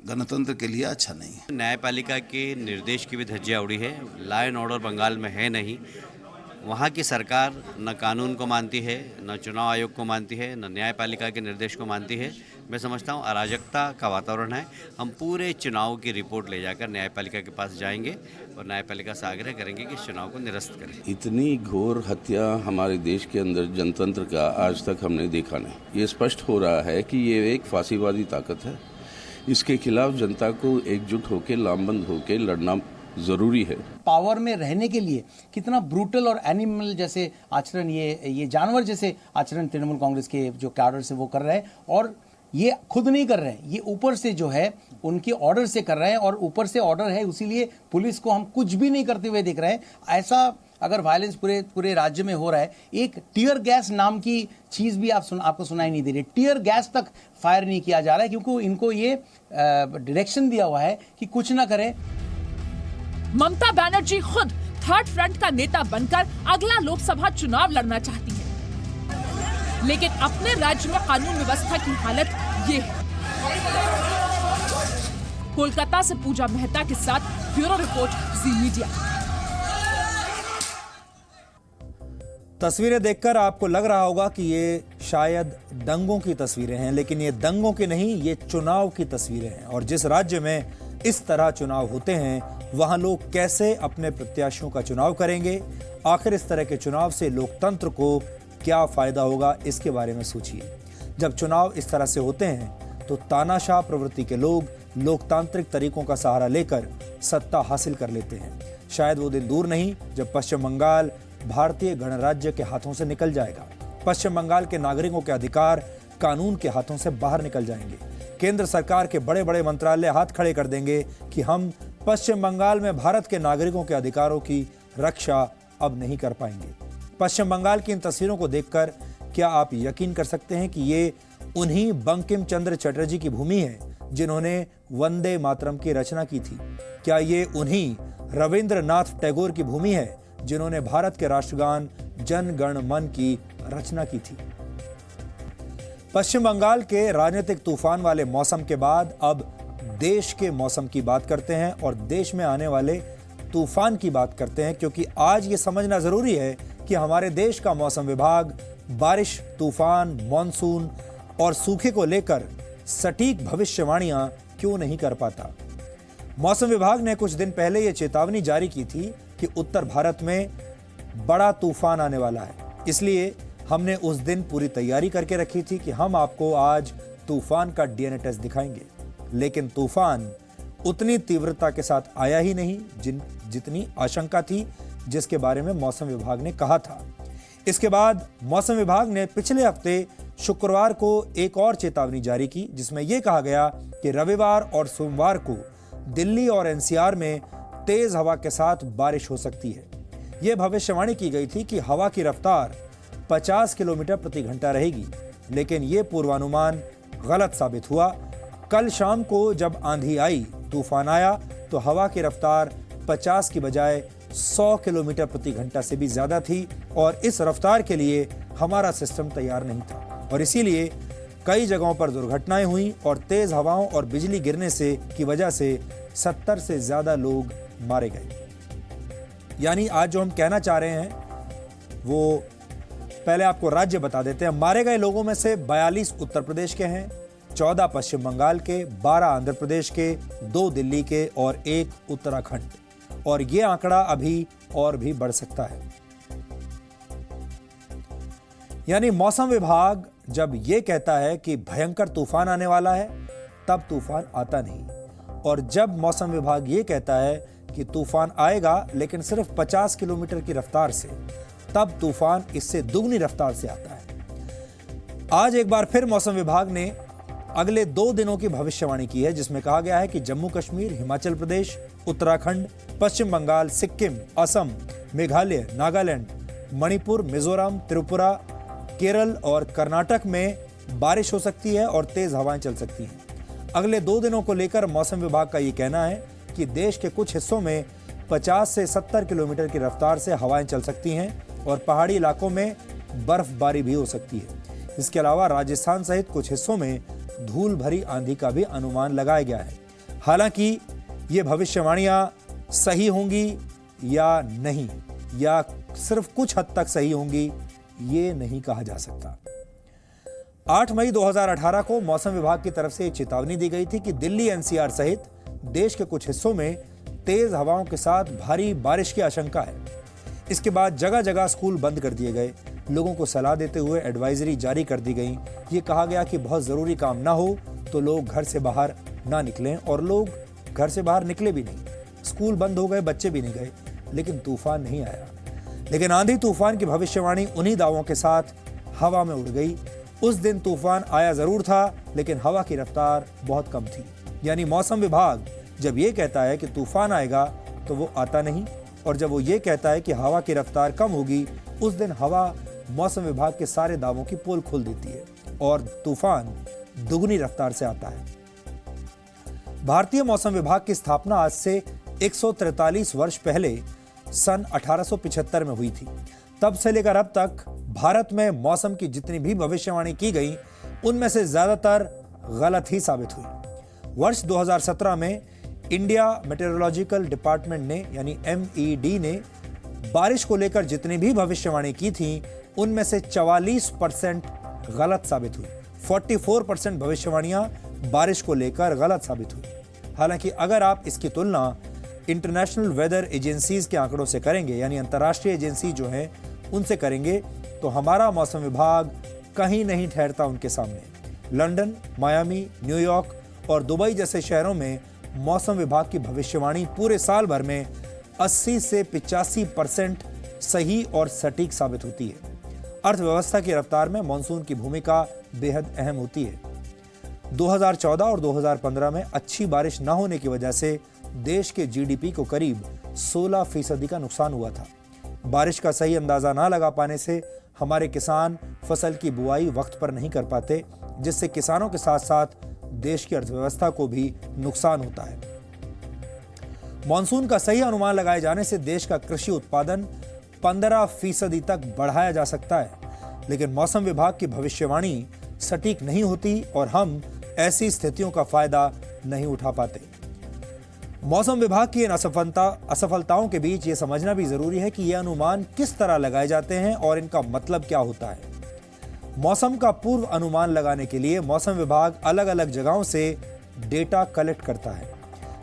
गणतंत्र के लिए अच्छा नहीं है।
न्यायपालिका के निर्देश की भी धज्जियां उड़ी है। लॉ एंड ऑर्डर बंगाल में है नहीं। वहाँ की सरकार न कानून को मानती है, न चुनाव आयोग को मानती है, न न्यायपालिका के निर्देश को मानती है। मैं समझता हूँ अराजकता का वातावरण है। हम पूरे चुनाव की रिपोर्ट ले जाकर न्यायपालिका के पास जाएंगे और न्यायपालिका से आग्रह करेंगे कि इस चुनाव को निरस्त करें।
इतनी घोर हत्या हमारे देश के अंदर जनतंत्र का आज तक हमने देखा नहीं। ये स्पष्ट हो रहा है कि ये एक फांसीवादी ताकत है। इसके खिलाफ जनता को एकजुट होकर लामबंद होकर लड़ना जरूरी है।
पावर में रहने के लिए कितना ब्रूटल और एनिमल जैसे आचरण, ये जानवर जैसे आचरण तृणमूल कांग्रेस के जो कैडर से वो कर रहे हैं, और ये खुद नहीं कर रहे हैं, ये ऊपर से जो है उनके ऑर्डर से कर रहे हैं, और ऊपर से ऑर्डर है, इसीलिए पुलिस को हम कुछ भी नहीं करते हुए देख रहे हैं। ऐसा अगर वायलेंस पूरे राज्य में हो रहा है, एक टीयर गैस नाम की चीज भी आपको सुनाई नहीं दे रही। टीयर गैस तक फायर नहीं किया जा रहा है क्योंकि इनको ये डायरेक्शन दिया हुआ है कि कुछ ना करें।
ममता बनर्जी खुद थर्ड फ्रंट का नेता बनकर अगला लोकसभा चुनाव लड़ना चाहती है, लेकिन अपने राज्य में कानून व्यवस्था की हालत ये है। कोलकाता से पूजा मेहता के साथ ब्यूरो रिपोर्ट, जी मीडिया।
तस्वीरें देखकर आपको लग रहा होगा कि ये शायद दंगों की तस्वीरें हैं, लेकिन ये दंगों की नहीं, ये चुनाव की तस्वीरें हैं। और जिस राज्य में इस तरह चुनाव होते हैं वहां लोग कैसे अपने प्रत्याशियों का चुनाव करेंगे, आखिर इस तरह के चुनाव से लोकतंत्र को क्या फायदा होगा, इसके बारे में सोचिए। जब चुनाव इस तरह से होते हैं तो तानाशाह प्रवृत्ति के लोग लोकतांत्रिक तरीकों का सहारा लेकर सत्ता हासिल कर लेते हैं। शायद वो दिन दूर नहीं जब पश्चिम बंगाल भारतीय गणराज्य के हाथों से निकल जाएगा। पश्चिम बंगाल के नागरिकों के अधिकार कानून के हाथों से बाहर निकल जाएंगे। केंद्र सरकार के बड़े बड़े मंत्रालय हाथ खड़े कर देंगे कि हम पश्चिम बंगाल में भारत के नागरिकों के अधिकारों की रक्षा अब नहीं कर पाएंगे। पश्चिम बंगाल की इन तस्वीरों को देखकर क्या आप यकीन कर सकते हैं कि ये उन्हीं बंकिम चंद्र चटर्जी की भूमि है जिन्होंने वंदे मातरम की रचना की थी? क्या ये उन्हीं रविंद्रनाथ टैगोर की भूमि है जिन्होंने भारत के राष्ट्रगान जन गण मन की रचना की थी? पश्चिम बंगाल के राजनीतिक तूफान वाले मौसम के बाद अब देश के मौसम की बात करते हैं और देश में आने वाले तूफान की बात करते हैं, क्योंकि आज ये समझना जरूरी है कि हमारे देश का मौसम विभाग बारिश, तूफान, मॉनसून और सूखे को लेकर सटीक भविष्यवाणियां क्यों नहीं कर पाता। मौसम विभाग ने कुछ दिन पहले ये चेतावनी जारी की थी कि उत्तर भारत में बड़ा तूफान आने वाला है, इसलिए हमने उस दिन पूरी तैयारी करके रखी थी कि हम आपको आज तूफान का डीएनए टेस्ट दिखाएंगे। लेकिन तूफान उतनी तीव्रता के साथ आया ही नहीं जितनी आशंका थी, जिसके बारे में मौसम विभाग ने कहा था। इसके बाद मौसम विभाग ने पिछले हफ्ते शुक्रवार को एक और चेतावनी जारी की, जिसमें यह कहा गया कि रविवार और सोमवार को दिल्ली और एनसीआर में तेज हवा के साथ बारिश हो सकती है। यह भविष्यवाणी की गई थी कि हवा की रफ्तार 50 किलोमीटर प्रति घंटा रहेगी, लेकिन यह पूर्वानुमान गलत साबित हुआ। कल शाम को जब आंधी आई, तूफान आया, तो हवा की रफ्तार 50 की बजाय 100 किलोमीटर प्रति घंटा से भी ज्यादा थी और इस रफ्तार के लिए हमारा सिस्टम तैयार नहीं था और इसीलिए कई जगहों पर दुर्घटनाएं हुई और तेज हवाओं और बिजली गिरने की वजह से 70 से ज्यादा लोग मारे गए। यानी आज जो हम कहना चाह रहे हैं वो पहले आपको राज्य बता देते हैं। मारे गए लोगों में से 42 उत्तर प्रदेश के हैं, 14 पश्चिम बंगाल के, 12 आंध्र प्रदेश के, 2 दिल्ली के और 1 उत्तराखंड। और ये आंकड़ा अभी और भी बढ़ सकता है। यानी मौसम विभाग जब ये कहता है कि भयंकर तूफान आने वाला है, तब तूफान आता नहीं। और जब मौसम विभाग ये कहता है कि तूफान आएगा लेकिन सिर्फ 50 किलोमीटर की रफ्तार से, तब तूफान इससे दुगनी रफ्तार से आता है। आज एक बार फिर मौसम विभाग ने अगले 2 दिनों की भविष्यवाणी की है, जिसमें कहा गया है कि जम्मू कश्मीर, हिमाचल प्रदेश, उत्तराखंड, पश्चिम बंगाल, सिक्किम, असम, मेघालय, नागालैंड, मणिपुर, मिजोरम, त्रिपुरा, केरल और कर्नाटक में बारिश हो सकती है और तेज हवाएं चल सकती हैं। अगले 2 दिनों को लेकर मौसम विभाग का ये कहना है कि देश के कुछ हिस्सों में 50 से 70 किलोमीटर की रफ्तार से हवाएं चल सकती हैं और पहाड़ी इलाकों में बर्फबारी भी हो सकती है। इसके अलावा राजस्थान सहित कुछ हिस्सों में धूल भरी आंधी का भी अनुमान लगाया गया है। हालांकि ये भविष्यवाणियां सही होंगी या नहीं, या सिर्फ कुछ हद तक सही होंगी, ये नहीं कहा जा सकता। 8 मई 2018 को मौसम विभाग की तरफ से चेतावनी दी गई थी कि दिल्ली एनसीआर सहित देश के कुछ हिस्सों में तेज हवाओं के साथ भारी बारिश की आशंका है। इसके बाद जगह जगह स्कूल बंद कर दिए गए, लोगों को सलाह देते हुए एडवाइजरी जारी कर दी गई। ये कहा गया कि बहुत जरूरी काम ना हो तो लोग घर से बाहर ना निकलें, और लोग घर से बाहर निकले भी नहीं। स्कूल बंद हो गए, बच्चे भी नहीं गए, लेकिन तूफान नहीं आया। लेकिन आंधी तूफान की भविष्यवाणी उन्हीं दावों के साथ हवा में उड़ गई। उस दिन तूफान आया जरूर था, लेकिन हवा की रफ्तार बहुत कम थी। यानी मौसम विभाग जब ये कहता है कि तूफान आएगा तो वो आता नहीं, और जब वो ये कहता है कि हवा की रफ्तार कम होगी, उस दिन हवा मौसम विभाग के सारे दावों की पोल खोल देती है और तूफान दुगनी रफ्तार से आता है। भारतीय मौसम विभाग की स्थापना आज से 143 वर्ष पहले सन 1875 में हुई थी। तब से लेकर अब तक भारत में मौसम की जितनी भी भविष्यवाणी की गई, उनमें से ज्यादातर गलत ही साबित हुई। वर्ष 2017 में इंडिया मेटेरोलॉजिकल डिपार्टमेंट ने यानी MED ने बारिश को लेकर जितनी भी भविष्यवाणी की थी, उनमें से 44% गलत साबित हुई। 44% भविष्यवाणियां बारिश को लेकर गलत साबित हुई। हालांकि अगर आप इसकी तुलना इंटरनेशनल वेदर एजेंसीज के आंकड़ों से करेंगे, यानी अंतर्राष्ट्रीय एजेंसी जो हैं उनसे करेंगे, तो हमारा मौसम विभाग कहीं नहीं ठहरता उनके सामने। लंदन, मायामी, न्यूयॉर्क और दुबई जैसे शहरों में मौसम विभाग की भविष्यवाणी पूरे साल भर में 80 से 85% सही और सटीक साबित होती है। अर्थव्यवस्था की रफ्तार में मानसून की भूमिका बेहद अहम होती है। 2014 और 2015 में अच्छी बारिश न होने की वजह से देश के GDP को करीब 16% का नुकसान हुआ था। बारिश का सही अंदाजा ना लगा पाने से हमारे किसान फसल की बुआई वक्त पर नहीं कर पाते, जिससे किसानों के साथ साथ देश की अर्थव्यवस्था को भी नुकसान होता है। मानसून का सही अनुमान लगाए जाने से देश का कृषि उत्पादन 15% तक बढ़ाया जा सकता है, लेकिन मौसम विभाग की भविष्यवाणी सटीक नहीं होती और हम ऐसी स्थितियों का फायदा नहीं उठा पाते। मौसम विभाग की इन असफलताओं के बीच ये समझना भी जरूरी है कि ये अनुमान किस तरह लगाए जाते हैं और इनका मतलब क्या होता है। मौसम का पूर्व अनुमान लगाने के लिए मौसम विभाग अलग अलग जगहों से डेटा कलेक्ट करता है,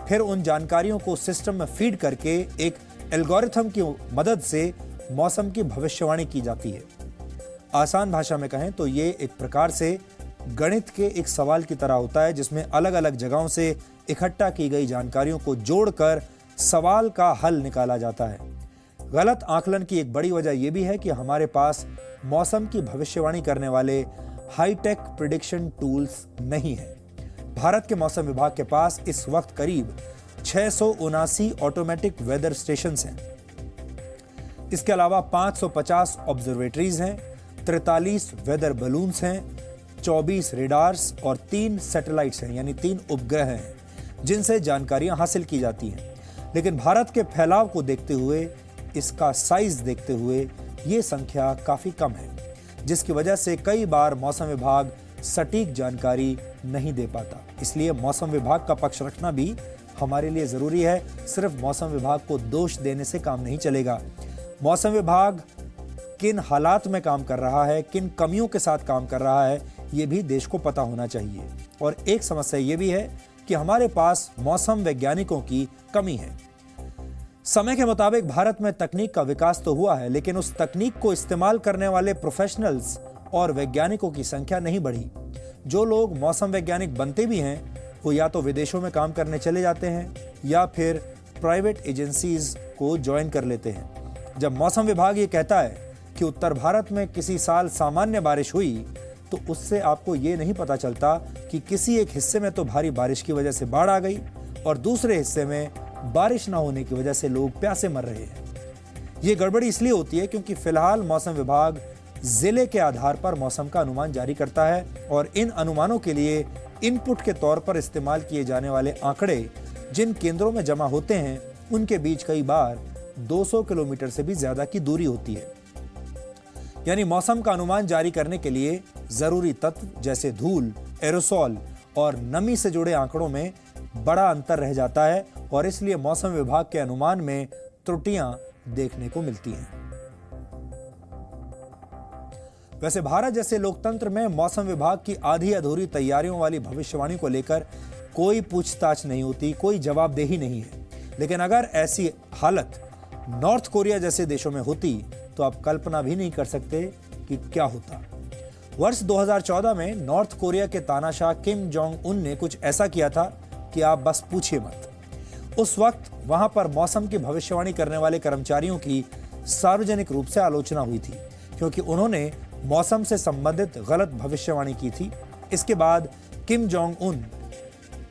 फिर उन जानकारियों को सिस्टम में फीड करके एक एल्गोरिथम की मदद से मौसम की भविष्यवाणी की जाती है। आसान भाषा में कहें तो ये एक प्रकार से गणित के एक सवाल की तरह होता है, जिसमें अलग अलग जगहों से इकट्ठा की गई जानकारियों को जोड़कर सवाल का हल निकाला जाता है। गलत आकलन की एक बड़ी वजह यह भी है कि हमारे पास मौसम की भविष्यवाणी करने वाले हाईटेक प्रिडिक्शन टूल्स नहीं हैं। भारत के मौसम विभाग के पास इस वक्त करीब 679 ऑटोमेटिक वेदर स्टेशंस हैं। इसके अलावा 550 ऑब्जर्वेटरीज हैं, 43 वेदर बलून्स हैं, 24 रेडार्स और 3 सैटेलाइट्स हैं, यानी 3 उपग्रह हैं जिनसे जानकारियां हासिल की जाती हैं। लेकिन भारत के फैलाव को देखते हुए, इसका साइज देखते हुए ये संख्या काफी कम है, जिसकी वजह से कई बार मौसम विभाग सटीक जानकारी नहीं दे पाता। इसलिए मौसम विभाग का पक्ष रखना भी हमारे लिए जरूरी है। सिर्फ मौसम विभाग को दोष देने से काम नहीं चलेगा। मौसम विभाग किन हालात में काम कर रहा है, किन कमियों के साथ काम कर रहा है, ये भी देश को पता होना चाहिए। और एक समस्या ये भी है कि हमारे पास मौसम वैज्ञानिकों की कमी है। समय के मुताबिक भारत में तकनीक का विकास तो हुआ है, लेकिन उस तकनीक को इस्तेमाल करने वाले प्रोफेशनल्स और वैज्ञानिकों की संख्या नहीं बढ़ी। जो लोग मौसम वैज्ञानिक बनते भी हैं, वो या तो विदेशों में काम करने चले जाते हैं या फिर प्राइवेट एजेंसीज को ज्वाइन कर लेते हैं। जब मौसम विभाग ये कहता है कि उत्तर भारत में किसी साल सामान्य बारिश हुई, तो उससे आपको ये नहीं पता चलता कि किसी एक हिस्से में तो भारी बारिश की वजह से बाढ़ आ गई और दूसरे हिस्से में बारिश ना होने की वजह से लोग प्यासे मर रहे हैं। ये गड़बड़ी इसलिए होती है क्योंकि फिलहाल मौसम विभाग जिले के आधार पर मौसम का अनुमान जारी करता है और इन अनुमानों के लिए इनपुट के तौर पर इस्तेमाल किए जाने वाले आंकड़े जिन केंद्रों में जमा होते हैं, उनके बीच कई बार 200 किलोमीटर से भी ज्यादा की दूरी होती है। यानी मौसम का अनुमान जारी करने के लिए जरूरी तत्व जैसे धूल, एरोसोल और नमी से जुड़े आंकड़ों में बड़ा अंतर रह जाता है और इसलिए मौसम विभाग के अनुमान में त्रुटियां देखने को मिलती हैं। वैसे भारत जैसे लोकतंत्र में मौसम विभाग की आधी अधूरी तैयारियों वाली भविष्यवाणी को लेकर कोई पूछताछ नहीं होती, कोई जवाबदेही नहीं है। लेकिन अगर ऐसी हालत नॉर्थ कोरिया जैसे देशों में होती तो आप कल्पना भी नहीं कर सकते कि क्या होता। वर्ष 2014 में नॉर्थ कोरिया के तानाशाह किम जोंग उन ने कुछ ऐसा किया था कि आप बस पूछिए मत। उस वक्त वहां पर मौसम की भविष्यवाणी करने वाले कर्मचारियों की सार्वजनिक रूप से आलोचना हुई थी क्योंकि उन्होंने मौसम से संबंधित गलत भविष्यवाणी की थी। इसके बाद किम जोंग उन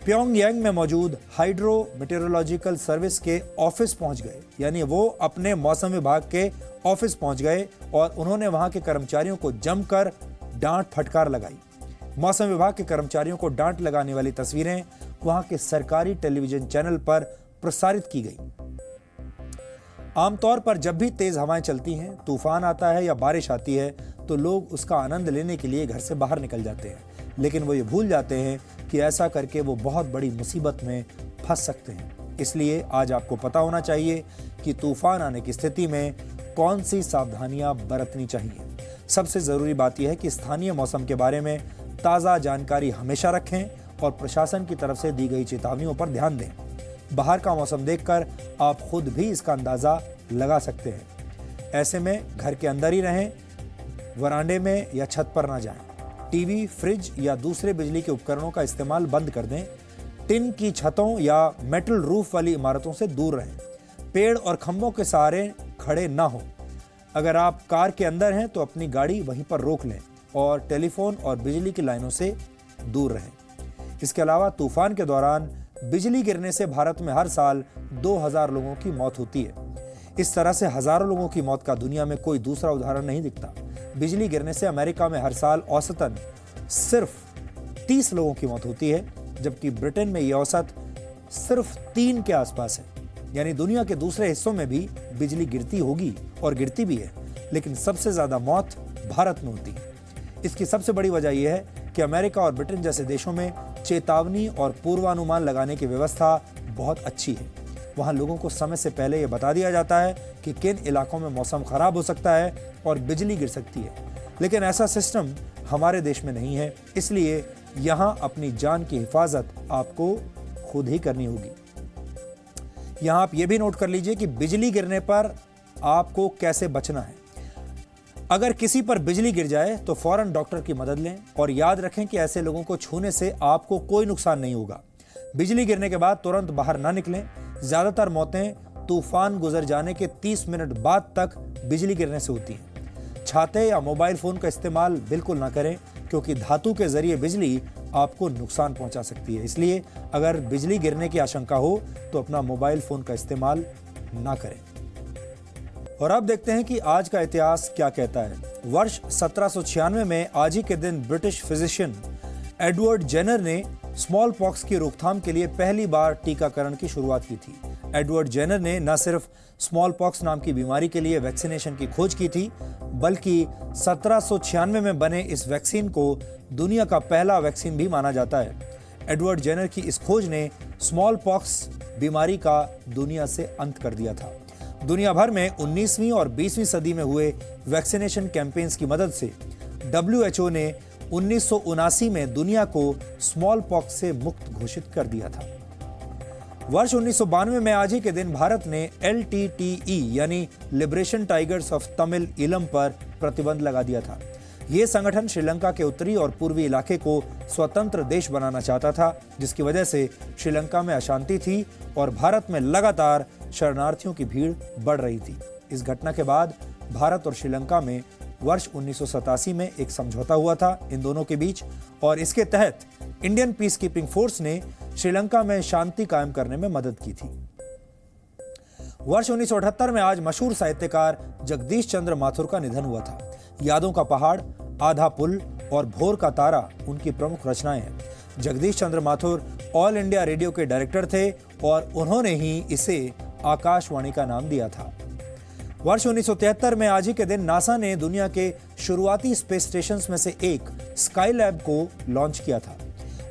प्योंगयांग में मौजूद हाइड्रो मेटेरोलॉजिकल सर्विस के ऑफिस पहुंच गए, यानी वो अपने मौसम विभाग के ऑफिस पहुंच गए और उन्होंने वहां के कर्मचारियों को जमकर डांट फटकार लगाई। मौसम विभाग के कर्मचारियों को डांट लगाने वाली तस्वीरें वहां के सरकारी टेलीविजन चैनल पर प्रसारित की गई। आमतौर पर जब भी तेज हवाएं चलती हैं, तूफान आता है या बारिश आती है, तो लोग उसका आनंद लेने के लिए घर से बाहर निकल जाते हैं, लेकिन वो ये भूल जाते हैं कि ऐसा करके वो बहुत बड़ी मुसीबत में फंस सकते हैं। इसलिए आज आपको पता होना चाहिए कि तूफान आने की स्थिति में कौन सी सावधानियां बरतनी चाहिए। सबसे जरूरी बात यह है कि स्थानीय मौसम के बारे में ताज़ा जानकारी हमेशा रखें और प्रशासन की तरफ से दी गई चेतावनियों पर ध्यान दें। बाहर का मौसम देखकर आप खुद भी इसका अंदाजा लगा सकते हैं। ऐसे में घर के अंदर ही रहें, वरांडे में या छत पर ना जाएं। टीवी, फ्रिज या दूसरे बिजली के उपकरणों का इस्तेमाल बंद कर दें। टिन की छतों या मेटल रूफ वाली इमारतों से दूर रहें। पेड़ और खंभों के सहारे खड़े ना हो। अगर आप कार के अंदर हैं तो अपनी गाड़ी वहीं पर रोक लें और टेलीफोन और बिजली की लाइनों से दूर रहें। इसके अलावा तूफान के दौरान बिजली गिरने से भारत में हर साल 2000 लोगों की मौत होती है। इस तरह से हजारों लोगों की मौत का दुनिया में कोई दूसरा उदाहरण नहीं दिखता। बिजली गिरने से अमेरिका में हर साल औसतन सिर्फ 30 लोगों की मौत होती है, जबकि ब्रिटेन में यह औसत सिर्फ 3 के आसपास है। यानी दुनिया के दूसरे हिस्सों में भी बिजली गिरती होगी और गिरती भी है, लेकिन सबसे ज्यादा मौत भारत में होती है। इसकी सबसे बड़ी वजह यह है कि अमेरिका और ब्रिटेन जैसे देशों में चेतावनी और पूर्वानुमान लगाने की व्यवस्था बहुत अच्छी है। वहां लोगों को समय से पहले यह बता दिया जाता है कि किन इलाकों में मौसम खराब हो सकता है और बिजली गिर सकती है। लेकिन ऐसा सिस्टम हमारे देश में नहीं है, इसलिए यहां अपनी जान की हिफाजत आपको खुद ही करनी होगी। यहां आप ये भी नोट कर लीजिए कि बिजली गिरने पर आपको कैसे बचना है। अगर किसी पर बिजली गिर जाए तो फौरन डॉक्टर की मदद लें और याद रखें कि ऐसे लोगों को छूने से आपको कोई नुकसान नहीं होगा। बिजली गिरने के बाद तुरंत बाहर ना निकलें। ज्यादातर मौतें तूफान गुजर जाने के 30 मिनट बाद तक बिजली गिरने से होती हैं। छाते या मोबाइल फोन का इस्तेमाल बिल्कुल ना करें, क्योंकि धातु के जरिए बिजली आपको नुकसान पहुंचा सकती है। इसलिए अगर बिजली गिरने की आशंका हो तो अपना मोबाइल फोन का इस्तेमाल ना करें। और अब देखते हैं कि आज का इतिहास क्या कहता है। वर्ष 1796 में आज ही के दिन ब्रिटिश फिजिशियन एडवर्ड जेनर ने स्मॉल पॉक्स की रोकथाम के लिए पहली बार टीकाकरण की शुरुआत की थी। एडवर्ड जेनर ने न सिर्फ स्मॉल पॉक्स नाम की बीमारी के लिए वैक्सीनेशन की खोज की थी, बल्कि 1796 में बने इस वैक्सीन को दुनिया का पहला वैक्सीन भी माना जाता है। एडवर्ड जेनर की इस खोज ने स्मॉल पॉक्स बीमारी का दुनिया से अंत कर दिया था। दुनिया भर में 19वीं और 20वीं सदी में हुए वैक्सीनेशन कैंपेन्स की मदद से WHO ने 1979 में दुनिया को स्मॉल पॉक्स से मुक्त घोषित कर दिया था। वर्ष 1992 में आज ही के दिन भारत ने LTTE यानी liberation tigers of Tamil Eelam पर प्रतिबंध लगा दिया था। ये संगठन श्रीलंका के उत्तरी और पूर्वी इलाके को स्वतंत्र देश बनाना चाहता था, जिसकी वजह से श्रीलंका में अशांति थी और भारत में लगातार शरणार्थियों की भीड़ बढ़ रही थी। इस घटना के बाद भारत और श्रीलंका में वर्ष 1987 में एक समझौता हुआ था इन दोनों के बीच, और इसके तहत इंडियन पीस कीपिंग फोर्स ने श्रीलंका में शांति कायम करने में मदद की थी। वर्ष 1978 में आज मशहूर साहित्यकार जगदीश चंद्र माथुर का निधन हुआ था। यादों का पहाड़, आधा पुल और भोर का तारा उनकी प्रमुख रचनाएं हैं। जगदीश चंद्र माथुर ऑल इंडिया रेडियो के डायरेक्टर थे और उन्होंने ही इसे आकाशवाणी का नाम दिया था। वर्ष 1973 में आज ही के दिन नासा ने दुनिया के शुरुआती स्पेस स्टेशन में से एक स्काईलैब को लॉन्च किया था।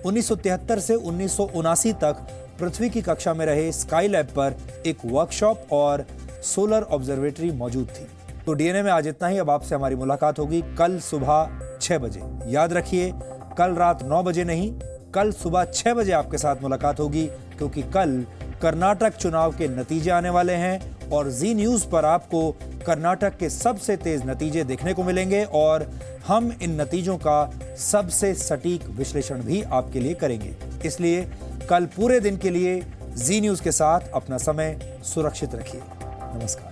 1973 से 1979 तक पृथ्वी की कक्षा में रहे स्काईलैब पर एक वर्कशॉप और सोलर ऑब्जर्वेटरी मौजूद थी। तो डीएनए में आज इतना ही। अब आपसे हमारी मुलाकात होगी कल सुबह 6 बजे। याद रखिए, कल रात 9 बजे नहीं, कल सुबह 6 बजे आपके साथ मुलाकात होगी, क्योंकि कल कर्नाटक चुनाव के नतीजे आने वाले हैं और जी न्यूज पर आपको कर्नाटक के सबसे तेज नतीजे देखने को मिलेंगे और हम इन नतीजों का सबसे सटीक विश्लेषण भी आपके लिए करेंगे। इसलिए कल पूरे दिन के लिए जी न्यूज के साथ अपना समय सुरक्षित रखिए। नमस्कार।